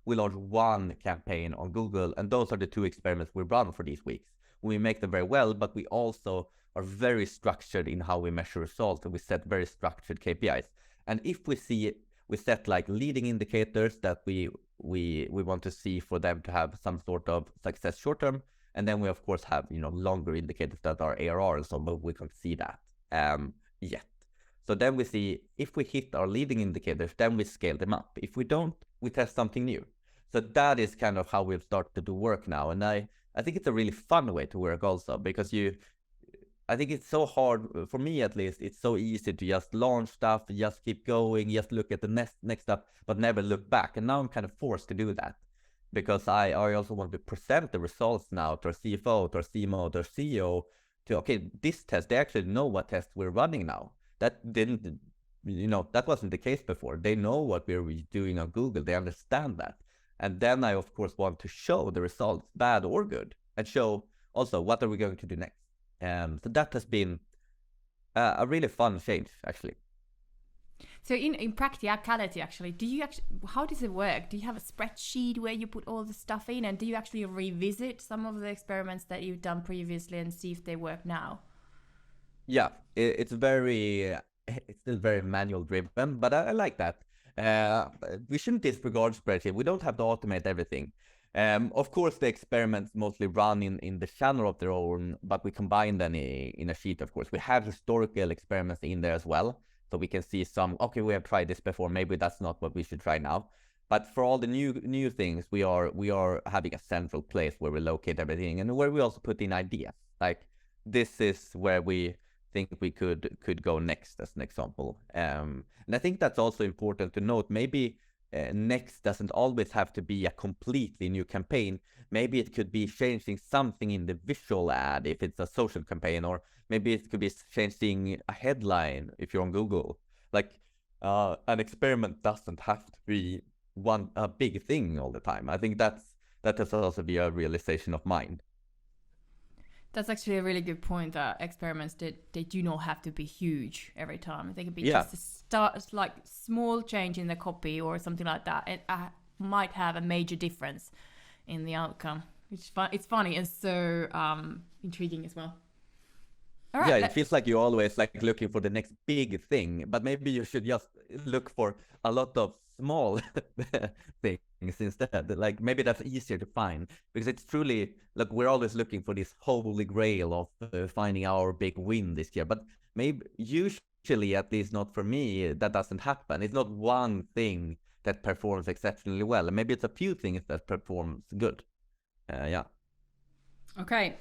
We launch one campaign on Google, and those are the 2 experiments we run for these weeks. We make them very well, but we also are very structured in how we measure results, and we set very structured KPIs. And if we set like leading indicators that we want to see for them to have some sort of success short term, and then we of course have longer indicators that are ARR and so on, but we can't see that yet. So then we see if we hit our leading indicators, then we scale them up. If we don't, we test something new. So that is kind of how we've started to work now. And I think it's a really fun way to work also, because I think it's so hard, for me at least, it's so easy to just launch stuff, just keep going, just look at the next stuff, but never look back. And now I'm kind of forced to do that, because I also want to present the results now to our CFO, to our CMO, to our CEO, to, okay, this test, they actually know what test we're running now. That wasn't the case before. They know what we're doing on Google. They understand that. And then I, of course, want to show the results, bad or good, and show also what are we going to do next. So that has been a really fun change, actually. So in practicality, actually, how does it work? Do you have a spreadsheet where you put all the stuff in, and do you actually revisit some of the experiments that you've done previously and see if they work now? Yeah, it's still very manual driven, but I like that. We shouldn't disregard spreadsheet. We don't have to automate everything. Of course, the experiments mostly run in the channel of their own, but we combine them in a sheet, of course. We have historical experiments in there as well, so we can see okay, we have tried this before, maybe that's not what we should try now. But for all the new things, we are having a central place where we locate everything, and where we also put in ideas. Like, this is where we think we could go next, as an example. And I think that's also important to note. Maybe next doesn't always have to be a completely new campaign. Maybe it could be changing something in the visual ad if it's a social campaign, or maybe it could be changing a headline if you're on Google. Like, an experiment doesn't have to be a big thing all the time. I think that has also be a realization of mine. That's actually a really good point, that experiments, they do not have to be huge every time. They can be just a start, like small change in the copy or something like that. It might have a major difference in the outcome. It's funny and so intriguing as well. All right, it feels like you're always like looking for the next big thing, but maybe you should just look for a lot of small things instead. Like, maybe that's easier to find, because it's truly, look, we're always looking for this holy grail of finding our big win this year, but maybe usually, at least not for me, that doesn't happen. It's not one thing that performs exceptionally well, and maybe it's a few things that performs good. Okay,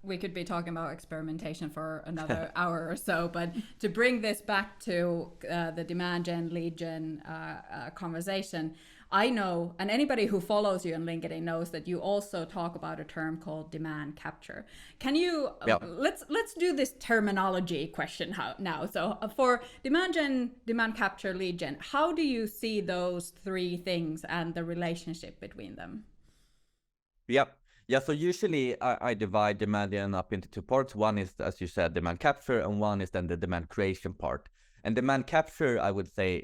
we could be talking about experimentation for another hour or so, but to bring this back to the demand gen, lead gen conversation, I know, and anybody who follows you on LinkedIn knows that you also talk about a term called demand capture. Can you, let's do this terminology question now. So for demand gen, demand capture, lead gen, how do you see those 3 things and the relationship between them? Yeah, so usually I divide demand gen up into two parts. One is, as you said, demand capture, and one is then the demand creation part. And demand capture, I would say,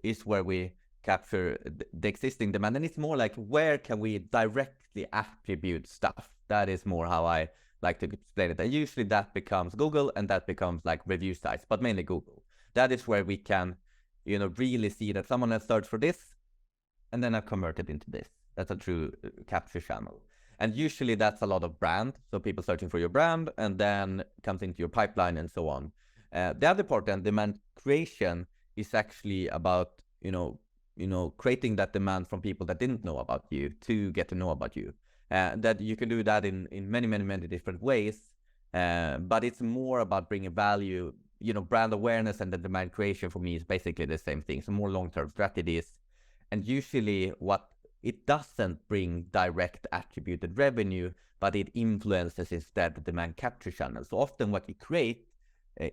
is where we capture the existing demand, and it's more like where can we directly attribute stuff. That is more how I like to explain it. And usually that becomes Google, and that becomes like review sites, but mainly Google. That is where we can, really see that someone has searched for this, and then I've converted into this. That's a true capture channel. And usually that's a lot of brand. So people searching for your brand and then comes into your pipeline and so on. The other part then, demand creation, is actually about, creating that demand from people that didn't know about you to get to know about you. That you can do that in many, many, many different ways. But it's more about bringing value. Brand awareness and the demand creation for me is basically the same thing. So more long-term strategies. And usually what it doesn't bring direct attributed revenue, but it influences instead the demand capture channel. So often what you create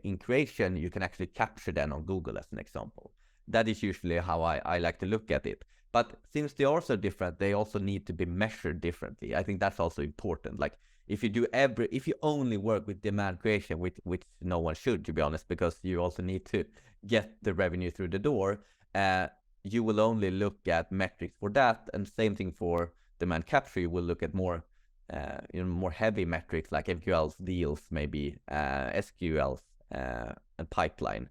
in creation, you can actually capture then on Google as an example. That is usually how I like to look at it. But since they are so different, they also need to be measured differently. I think that's also important. Like if you only work with demand creation, which no one should, to be honest, because you also need to get the revenue through the door, you will only look at metrics for that, and same thing for demand capture. You will look at more, more heavy metrics like MQLs, deals, maybe SQLs, and pipeline.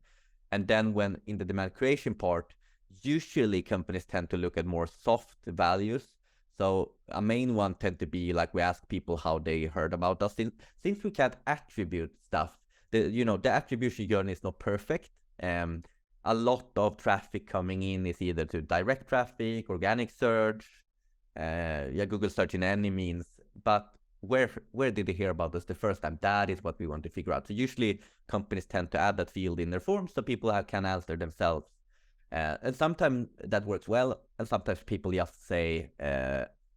And then when in the demand creation part, usually companies tend to look at more soft values. So a main one tend to be like we ask people how they heard about us. Since we can't attribute stuff, the attribution journey is not perfect. A lot of traffic coming in is either to direct traffic, organic search, Google search in any means. But where did they hear about us the first time? That is what we want to figure out. So usually companies tend to add that field in their forms so people can answer themselves. And sometimes that works well, and sometimes people just say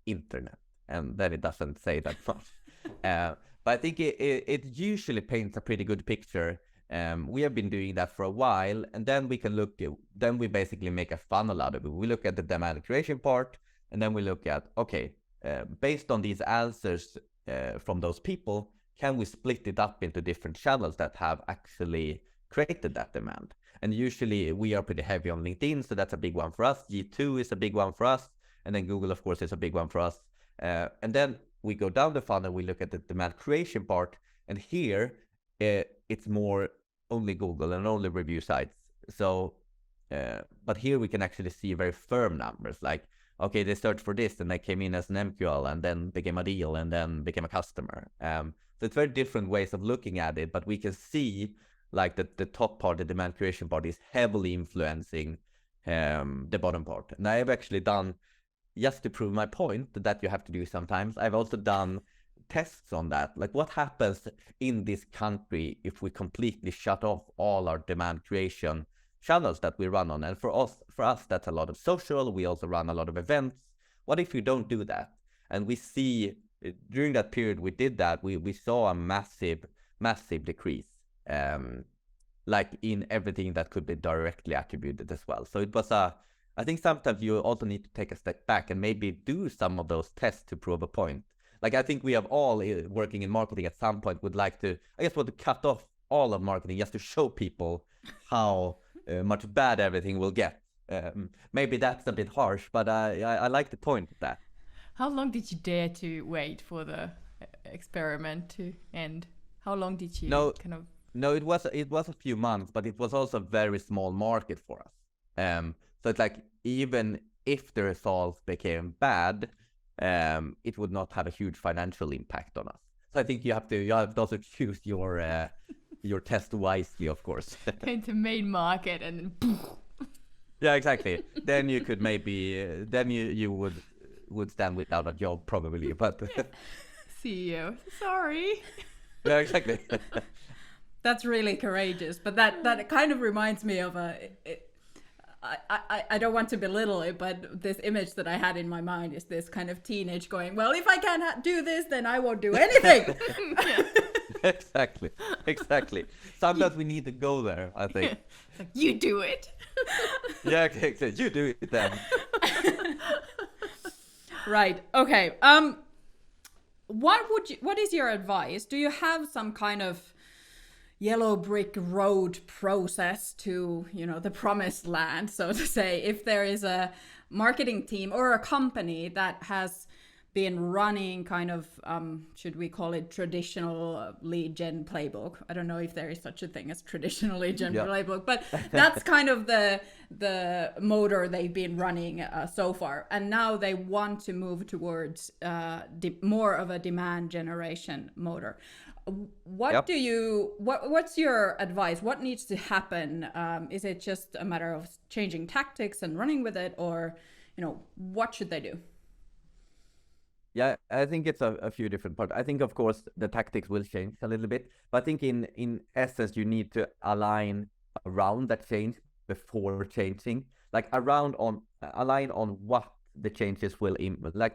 internet, and then it doesn't say that much. But I think it usually paints a pretty good picture. We have been doing that for a while, and then we basically make a funnel out of it. We look at the demand creation part, and then we look at, okay, based on these answers from those people, can we split it up into different channels that have actually created that demand? And usually we are pretty heavy on LinkedIn, so that's a big one for us. G2 is a big one for us, and then Google, of course, is a big one for us. And then we go down the funnel, we look at the demand creation part, and here it's more only Google and only review sites. So, but here we can actually see very firm numbers, like, okay, they searched for this and they came in as an MQL and then became a deal and then became a customer. So it's very different ways of looking at it, but we can see like the top part, the demand creation part, is heavily influencing the bottom part. And I have actually done, just to prove my point that you have to do sometimes, I've also done tests on that. Like what happens in this country if we completely shut off all our demand creation channels that we run on? And for us, that's a lot of social. We also run a lot of events. What if we don't do that? And we see during that period we did that, we saw a massive decrease, like in everything that could be directly attributed as well. So it was I think sometimes you also need to take a step back and maybe do some of those tests to prove a point. Like I think we have all working in marketing at some point would like to, want to cut off all of marketing just to show people how much bad everything will get. Maybe that's a bit harsh, but I like the point of that. How long did you dare to wait for the experiment to end? How long did you No, it was a few months, but it was also a very small market for us. So it's like even if the results became bad, it would not have a huge financial impact on us. So I think you have to also choose your test wisely, of course. Going to main market and then Yeah, exactly. Then you could maybe then you would stand without a job probably, but CEO, sorry. Yeah, exactly. That's really courageous, but that kind of reminds me of I don't want to belittle it, but this image that I had in my mind is this kind of teenage going, well, if I can't do this, then I won't do anything. Exactly. Sometimes we need to go there, I think. It's like, you do it. Yeah, exactly. You do it then. Right. Okay. what is your advice? Do you have some kind of yellow brick road process to, the promised land, so to say, if there is a marketing team or a company that has been running kind of, should we call it traditional lead gen playbook? I don't know if there is such a thing as traditional lead gen playbook, but that's kind of the motor they've been running so far. And now they want to move towards more of a demand generation motor. What's your advice? What needs to happen? Is it just a matter of changing tactics and running with it, or, what should they do? Yeah, I think it's a few different parts. I think, of course, the tactics will change a little bit, but I think in essence, you need to align around that change before changing, like align on what the changes will,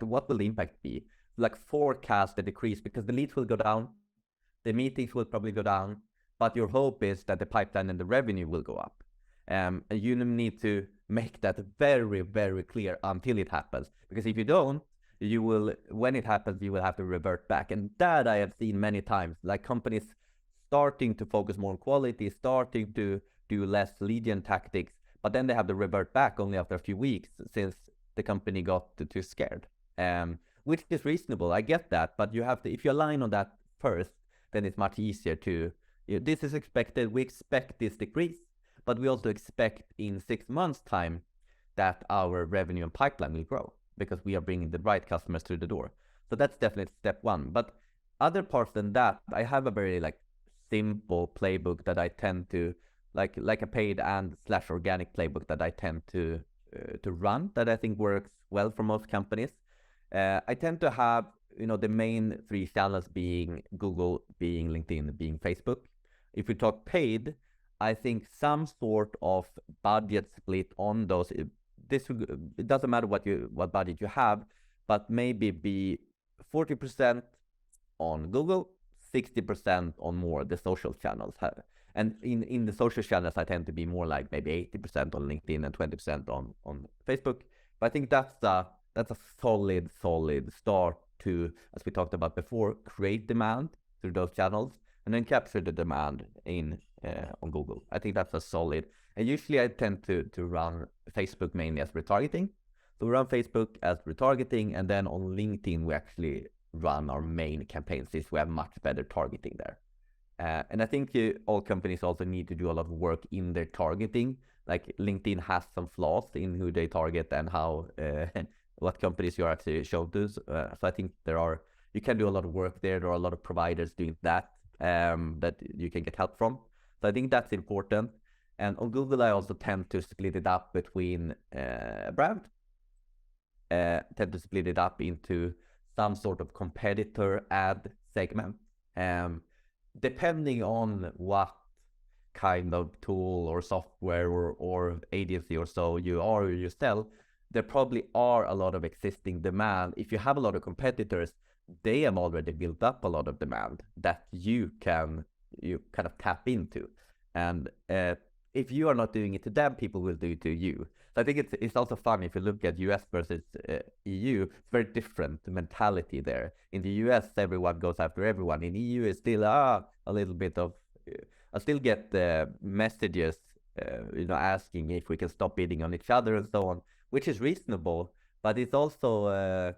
what will the impact be, like forecast the decrease, because the leads will go down, the meetings will probably go down, but your hope is that the pipeline and the revenue will go up. And you need to make that very, very clear until it happens, because if you don't, when it happens, you will have to revert back. And that I have seen many times, like companies starting to focus more on quality, starting to do less lead gen tactics, but then they have to revert back only after a few weeks since the company got too scared, which is reasonable. I get that, but you have to, if you align on that first, then it's much easier to, this is expected, we expect this decrease, but we also expect in 6 months' time that our revenue and pipeline will grow, because we are bringing the right customers through the door. So that's definitely step one. But other parts than that, I have a very simple playbook that I tend to, like a paid and / organic playbook that I tend to run, that I think works well for most companies. I tend to have, the main 3 channels being Google, being LinkedIn, being Facebook. If we talk paid, I think some sort of budget split on those, it doesn't matter what budget you have, but maybe be 40% on Google, 60% on more the social channels. And in the social channels, I tend to be more like maybe 80% on LinkedIn and 20% on Facebook. But I think that's a solid start to, as we talked about before, create demand through those channels and then capture the demand on Google. I think that's a solid. And usually I tend to run Facebook mainly as retargeting. So we run Facebook as retargeting, and then on LinkedIn we actually run our main campaigns since we have much better targeting there. And I think all companies also need to do a lot of work in their targeting. Like LinkedIn has some flaws in who they target and how what companies you're actually shown to. So I think you can do a lot of work there. There are a lot of providers doing that you can get help from. So I think that's important. And on Google, I also tend to split it up between brand, tend to split it up into some sort of competitor ad segment. Depending on what kind of tool or software or agency or so you sell, there probably are a lot of existing demand. If you have a lot of competitors, they have already built up a lot of demand that you kind of tap into. And if you are not doing it to them, people will do it to you. So I think it's also fun if you look at US versus EU. It's very different mentality there. In the US, everyone goes after everyone. In EU, it's still a little bit of. I still get the messages, asking if we can stop bidding on each other and so on, which is reasonable. But it's also, I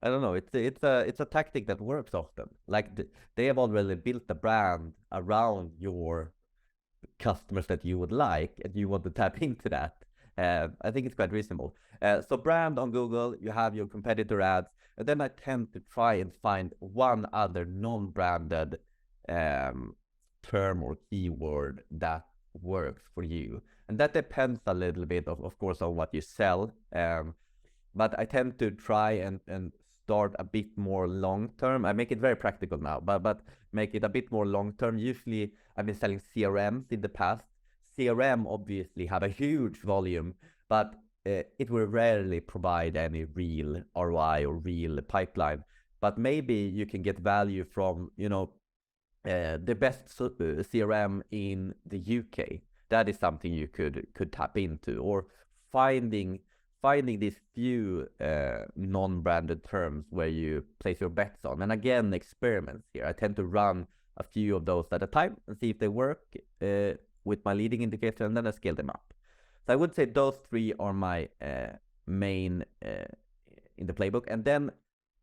don't know. It's a tactic that works often. Like they have already built a brand around your customers that you would like, and you want to tap into that. I think it's quite reasonable. So brand on Google, you have your competitor ads, and then I tend to try and find one other non-branded term or keyword that works for you. And that depends a little bit, of course, on what you sell. But I tend to try and start a bit more long-term. I make it very practical now, but make it a bit more long-term. Usually, I've been selling CRMs in the past. CRM obviously have a huge volume, but it will rarely provide any real ROI or real pipeline. But maybe you can get value from, the best CRM in the UK. That is something you could tap into, or finding finding these few non-branded terms where you place your bets on. And again, experiments here. I tend to run a few of those at a time and see if they work with my leading indicator, and then I scale them up. So I would say those three are my main in the playbook. And then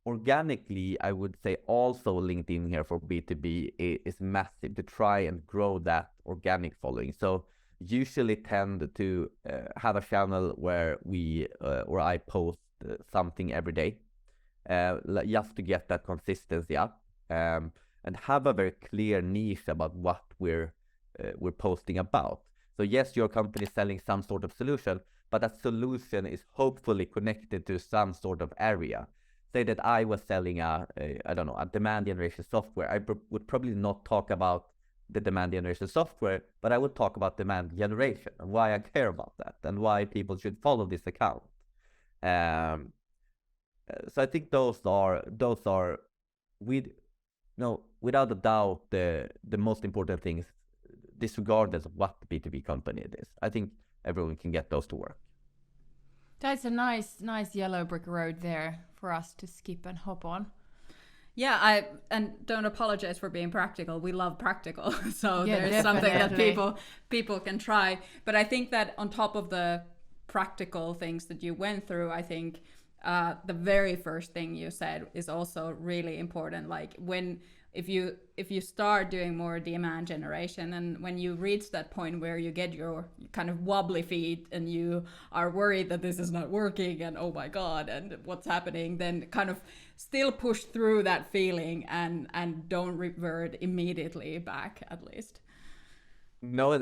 organically, I would say also LinkedIn here for B2B is massive to try and grow that organic following. So usually tend to have a channel where we or I post something every day, just to get that consistency up, and have a very clear niche about what we're posting about. So yes, your company is selling some sort of solution, but that solution is hopefully connected to some sort of area. Say that I was selling a demand generation software. I would probably not talk about the demand generation software, but I would talk about demand generation and why I care about that and why people should follow this account. So I think those are without a doubt the most important things, disregardless of what B2B company it is. I think everyone can get those to work. That's a nice yellow brick road there for us to skip and hop on. Yeah, and don't apologize for being practical. We love practical, so Yeah, there's something that definitely. people can try. But I think that on top of the practical things that you went through, I think the very first thing you said is also really important. Like if you start doing more demand generation, and when you reach that point where you get your kind of wobbly feet and you are worried that this is not working and oh my god and what's happening, then kind of still push through that feeling and don't revert immediately back, at least. No,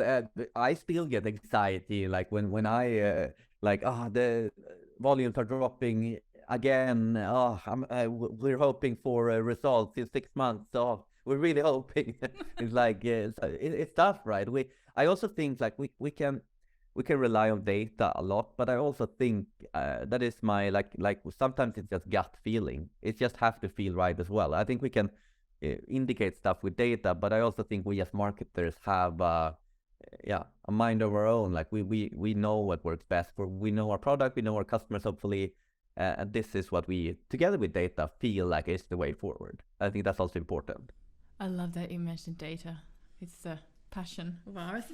I still get anxiety like when I the volumes are dropping again. We're hoping for results in 6 months. So we're really hoping. It's like it's tough, right? I also think like we can rely on data a lot, but I also think that is my like sometimes it's just gut feeling. It just has to feel right as well. I think we can indicate stuff with data, but I also think we as marketers have a mind of our own. Like we know what works best we know our product, we know our customers hopefully, and this is what we together with data feel like is the way forward. I think that's also important. I love that you mentioned data. It's a passion of ours,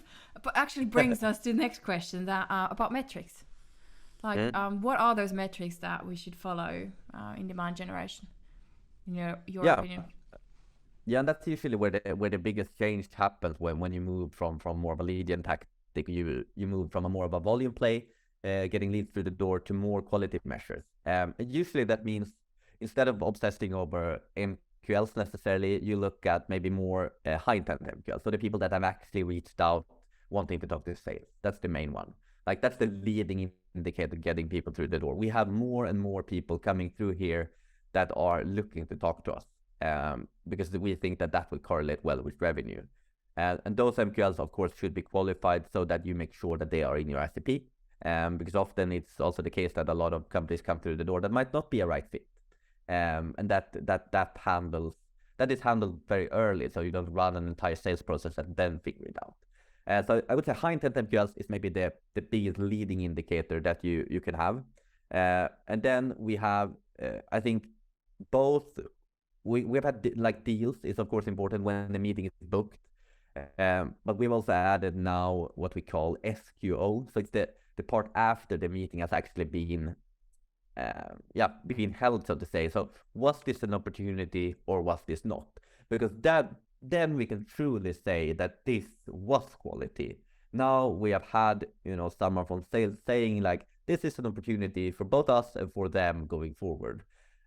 but actually brings us to the next question that about metrics. Like what are those metrics that we should follow in demand generation in your opinion? Yeah, and that's usually where the biggest change happens when you move from more of a lead gen tactic. You move from a more of a volume play, getting leads through the door, to more quality measures. And usually that means instead of obsessing over MQLs necessarily, you look at maybe more high intent MQLs. So the people that have actually reached out wanting to talk to sales. That's the main one. Like that's the leading indicator getting people through the door. We have more and more people coming through here that are looking to talk to us. Because we think that will correlate well with revenue. And those MQLs, of course, should be qualified so that you make sure that they are in your ICP. Because often it's also the case that a lot of companies come through the door that might not be a right fit. And that is handled very early, so you don't run an entire sales process and then figure it out. So I would say high intent MQLs is maybe the biggest leading indicator that you can have. And then we have, I think, both. We've had like deals is of course important when the meeting is booked, but we've also added now what we call SQO. So it's the part after the meeting has actually been held, so to say. So was this an opportunity or was this not? Because then we can truly say that this was quality. Now we have had someone from sales saying like this is an opportunity for both us and for them going forward.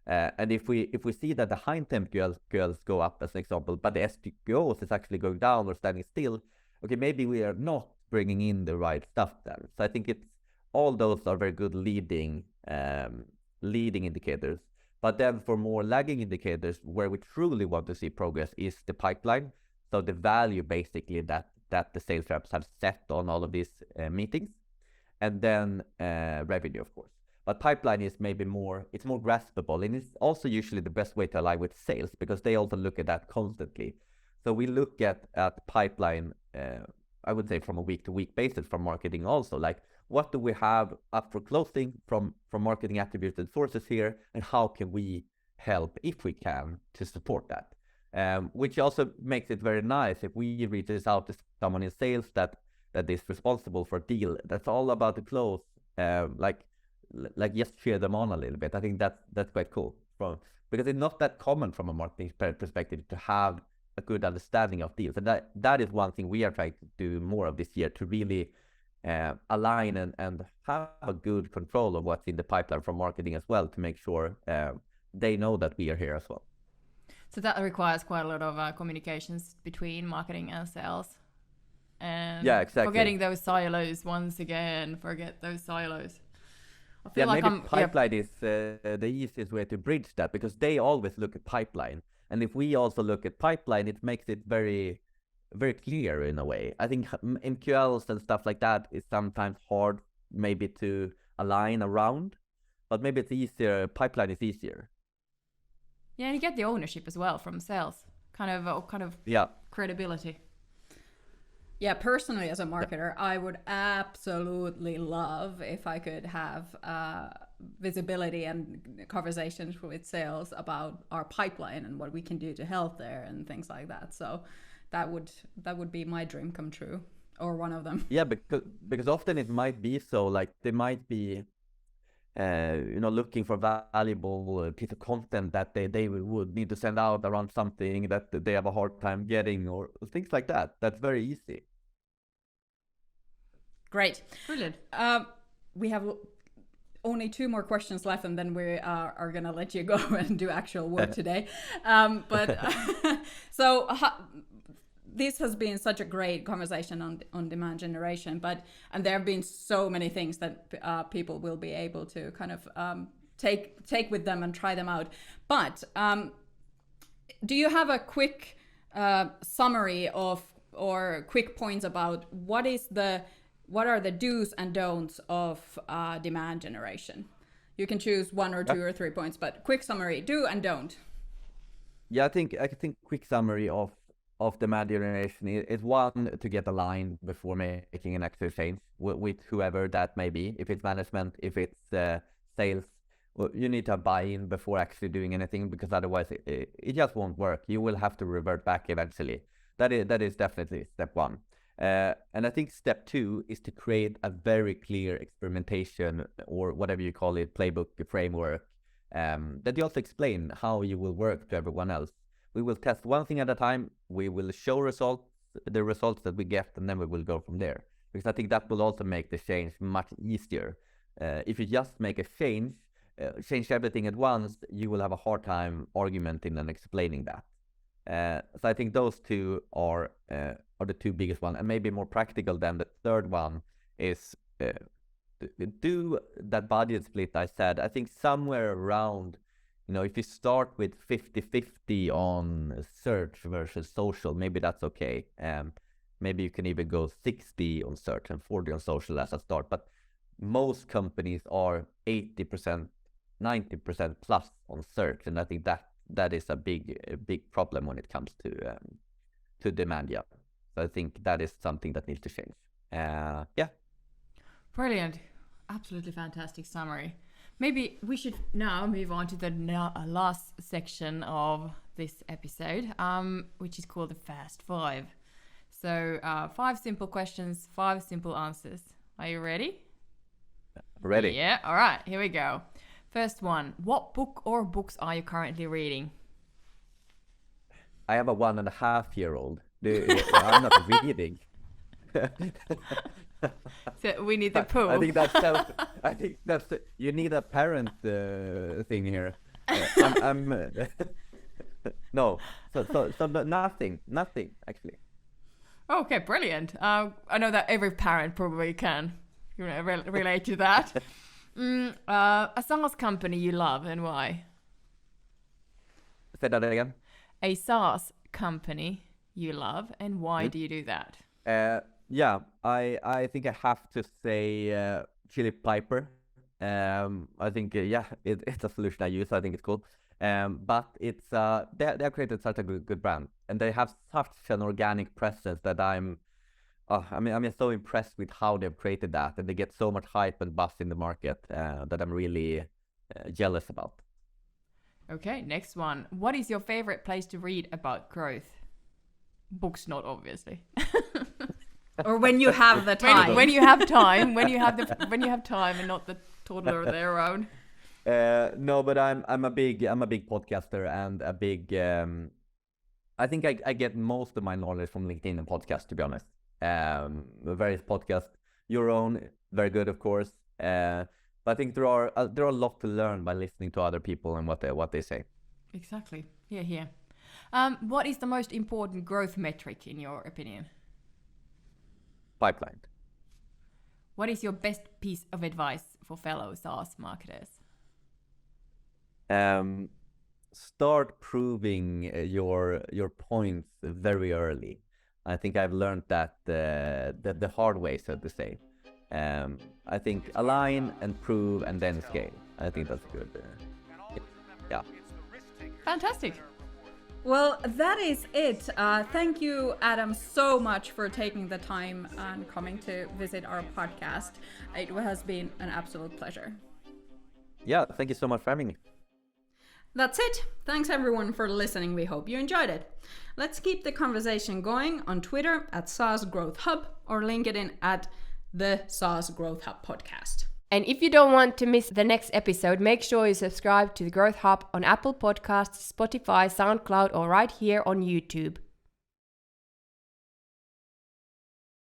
And if we see that the high intent MQLs go up as an example, but the SQOs is actually going down or standing still, okay, maybe we are not bringing in the right stuff then. So I think it's all those are very good leading indicators. But then for more lagging indicators, where we truly want to see progress is the pipeline. So the value basically that the sales reps have set on all of these meetings, and then revenue, of course. But pipeline is maybe more graspable, and it's also usually the best way to align with sales because they also look at that constantly. So we look at pipeline, I would say from a week to week basis from marketing also, like what do we have up for closing from marketing attributed sources here, and how can we help, if we can, to support that? Which also makes it very nice if we reach out to someone in sales that is responsible for a deal that's all about the close, like just cheer them on a little bit. I think that's quite cool, because it's not that common from a marketing perspective to have a good understanding of deals, and that is one thing we are trying to do more of this year, to really align and have a good control of what's in the pipeline from marketing as well, to make sure they know that we are here as well. So that requires quite a lot of communications between marketing and sales. And yeah, exactly. Forgetting those silos once again. Forget those silos. I feel like maybe pipeline is the easiest way to bridge that, because they always look at pipeline. And if we also look at pipeline, it makes it very, very clear in a way. I think MQLs and stuff like that is sometimes hard maybe to align around, but maybe it's easier. Pipeline is easier. Yeah, and you get the ownership as well from sales, kind of credibility. Yeah, personally as a marketer, I would absolutely love if I could have visibility and conversations with sales about our pipeline and what we can do to help there and things like that. So that would be my dream come true, or one of them. Yeah, because often it might be so, like they might be looking for valuable piece of content that they would need to send out around something that they have a hard time getting, or things like that. That's very easy. Great. Brilliant. We have only 2 more questions left, and then we are going to let you go and do actual work today. So this has been such a great conversation on demand generation, and there have been so many things that people will be able to kind of take with them and try them out. But do you have a quick summary of, or quick points about what are the do's and don'ts of demand generation? You can choose 1 or 2 or 3 points, but quick summary, do and don't. Yeah, I think quick summary of demand generation is, 1, to get aligned before making an actual change with whoever that may be. If it's management, if it's sales, well, you need to have buy-in before actually doing anything, because otherwise it just won't work. You will have to revert back eventually. That is definitely step 1. And I think step 2 is to create a very clear experimentation, or whatever you call it, playbook, framework, that you also explain how you will work to everyone else. We will test one thing at a time. We will show the results that we get, and then we will go from there. Because I think that will also make the change much easier. If you just make a change everything at once, you will have a hard time argumenting and explaining that. So I think those 2 are the 2 biggest ones, and maybe more practical than the third one is do that budget split I said. I think somewhere around, if you start with 50-50 on search versus social, maybe that's okay. Maybe you can even go 60 on search and 40 on social as a start. But most companies are 80%, 90% plus on search, and I think that is a big problem when it comes to demand. Yeah, so I think that is something that needs to change. Yeah. Brilliant. Absolutely fantastic summary. Maybe we should now move on to the last section of this episode, which is called the Fast 5. So 5 simple questions, 5 simple answers. Are you ready? Ready. Yeah. All right. Here we go. First one. What book or books are you currently reading? I have a 1.5-year-old. I'm not reading. So we need the pool. I think that's you need a parent thing here. No, so nothing actually. Okay, brilliant. I know that every parent probably can relate to that. A SaaS company you love and why? Say that again. A SaaS company you love and why do you do that? Yeah, I think I have to say Chili Piper. I think it's a solution I use. So I think it's cool. But it's they have created such a good brand, and they have such an organic presence that I'm I'm just so impressed with how they've created that, and they get so much hype and buzz in the market that I'm really jealous about. Okay, next one. What is your favorite place to read about growth? Books, not obviously. Or when you have the time. when you have time, when you have time, and not the toddler there around. No, but I'm a big podcaster and a big. I think I get most of my knowledge from LinkedIn and podcasts, to be honest. The various podcasts, your own, very good, of course. But I think there are a lot to learn by listening to other people and what they say. Exactly. Here. What is the most important growth metric in your opinion? Pipeline. What is your best piece of advice for fellow SaaS marketers? Start proving your points very early. I think I've learned that the hard way, so to say. I think align and prove and then scale. I think that's good. Yeah. Fantastic. Well, that is it. Thank you, Adam, so much for taking the time and coming to visit our podcast. It has been an absolute pleasure. Yeah, thank you so much for having me. That's it. Thanks everyone for listening. We hope you enjoyed it. Let's keep the conversation going on Twitter at SaaS Growth Hub or LinkedIn at the SaaS Growth Hub Podcast. And if you don't want to miss the next episode, make sure you subscribe to the Growth Hub on Apple Podcasts, Spotify, SoundCloud, or right here on YouTube.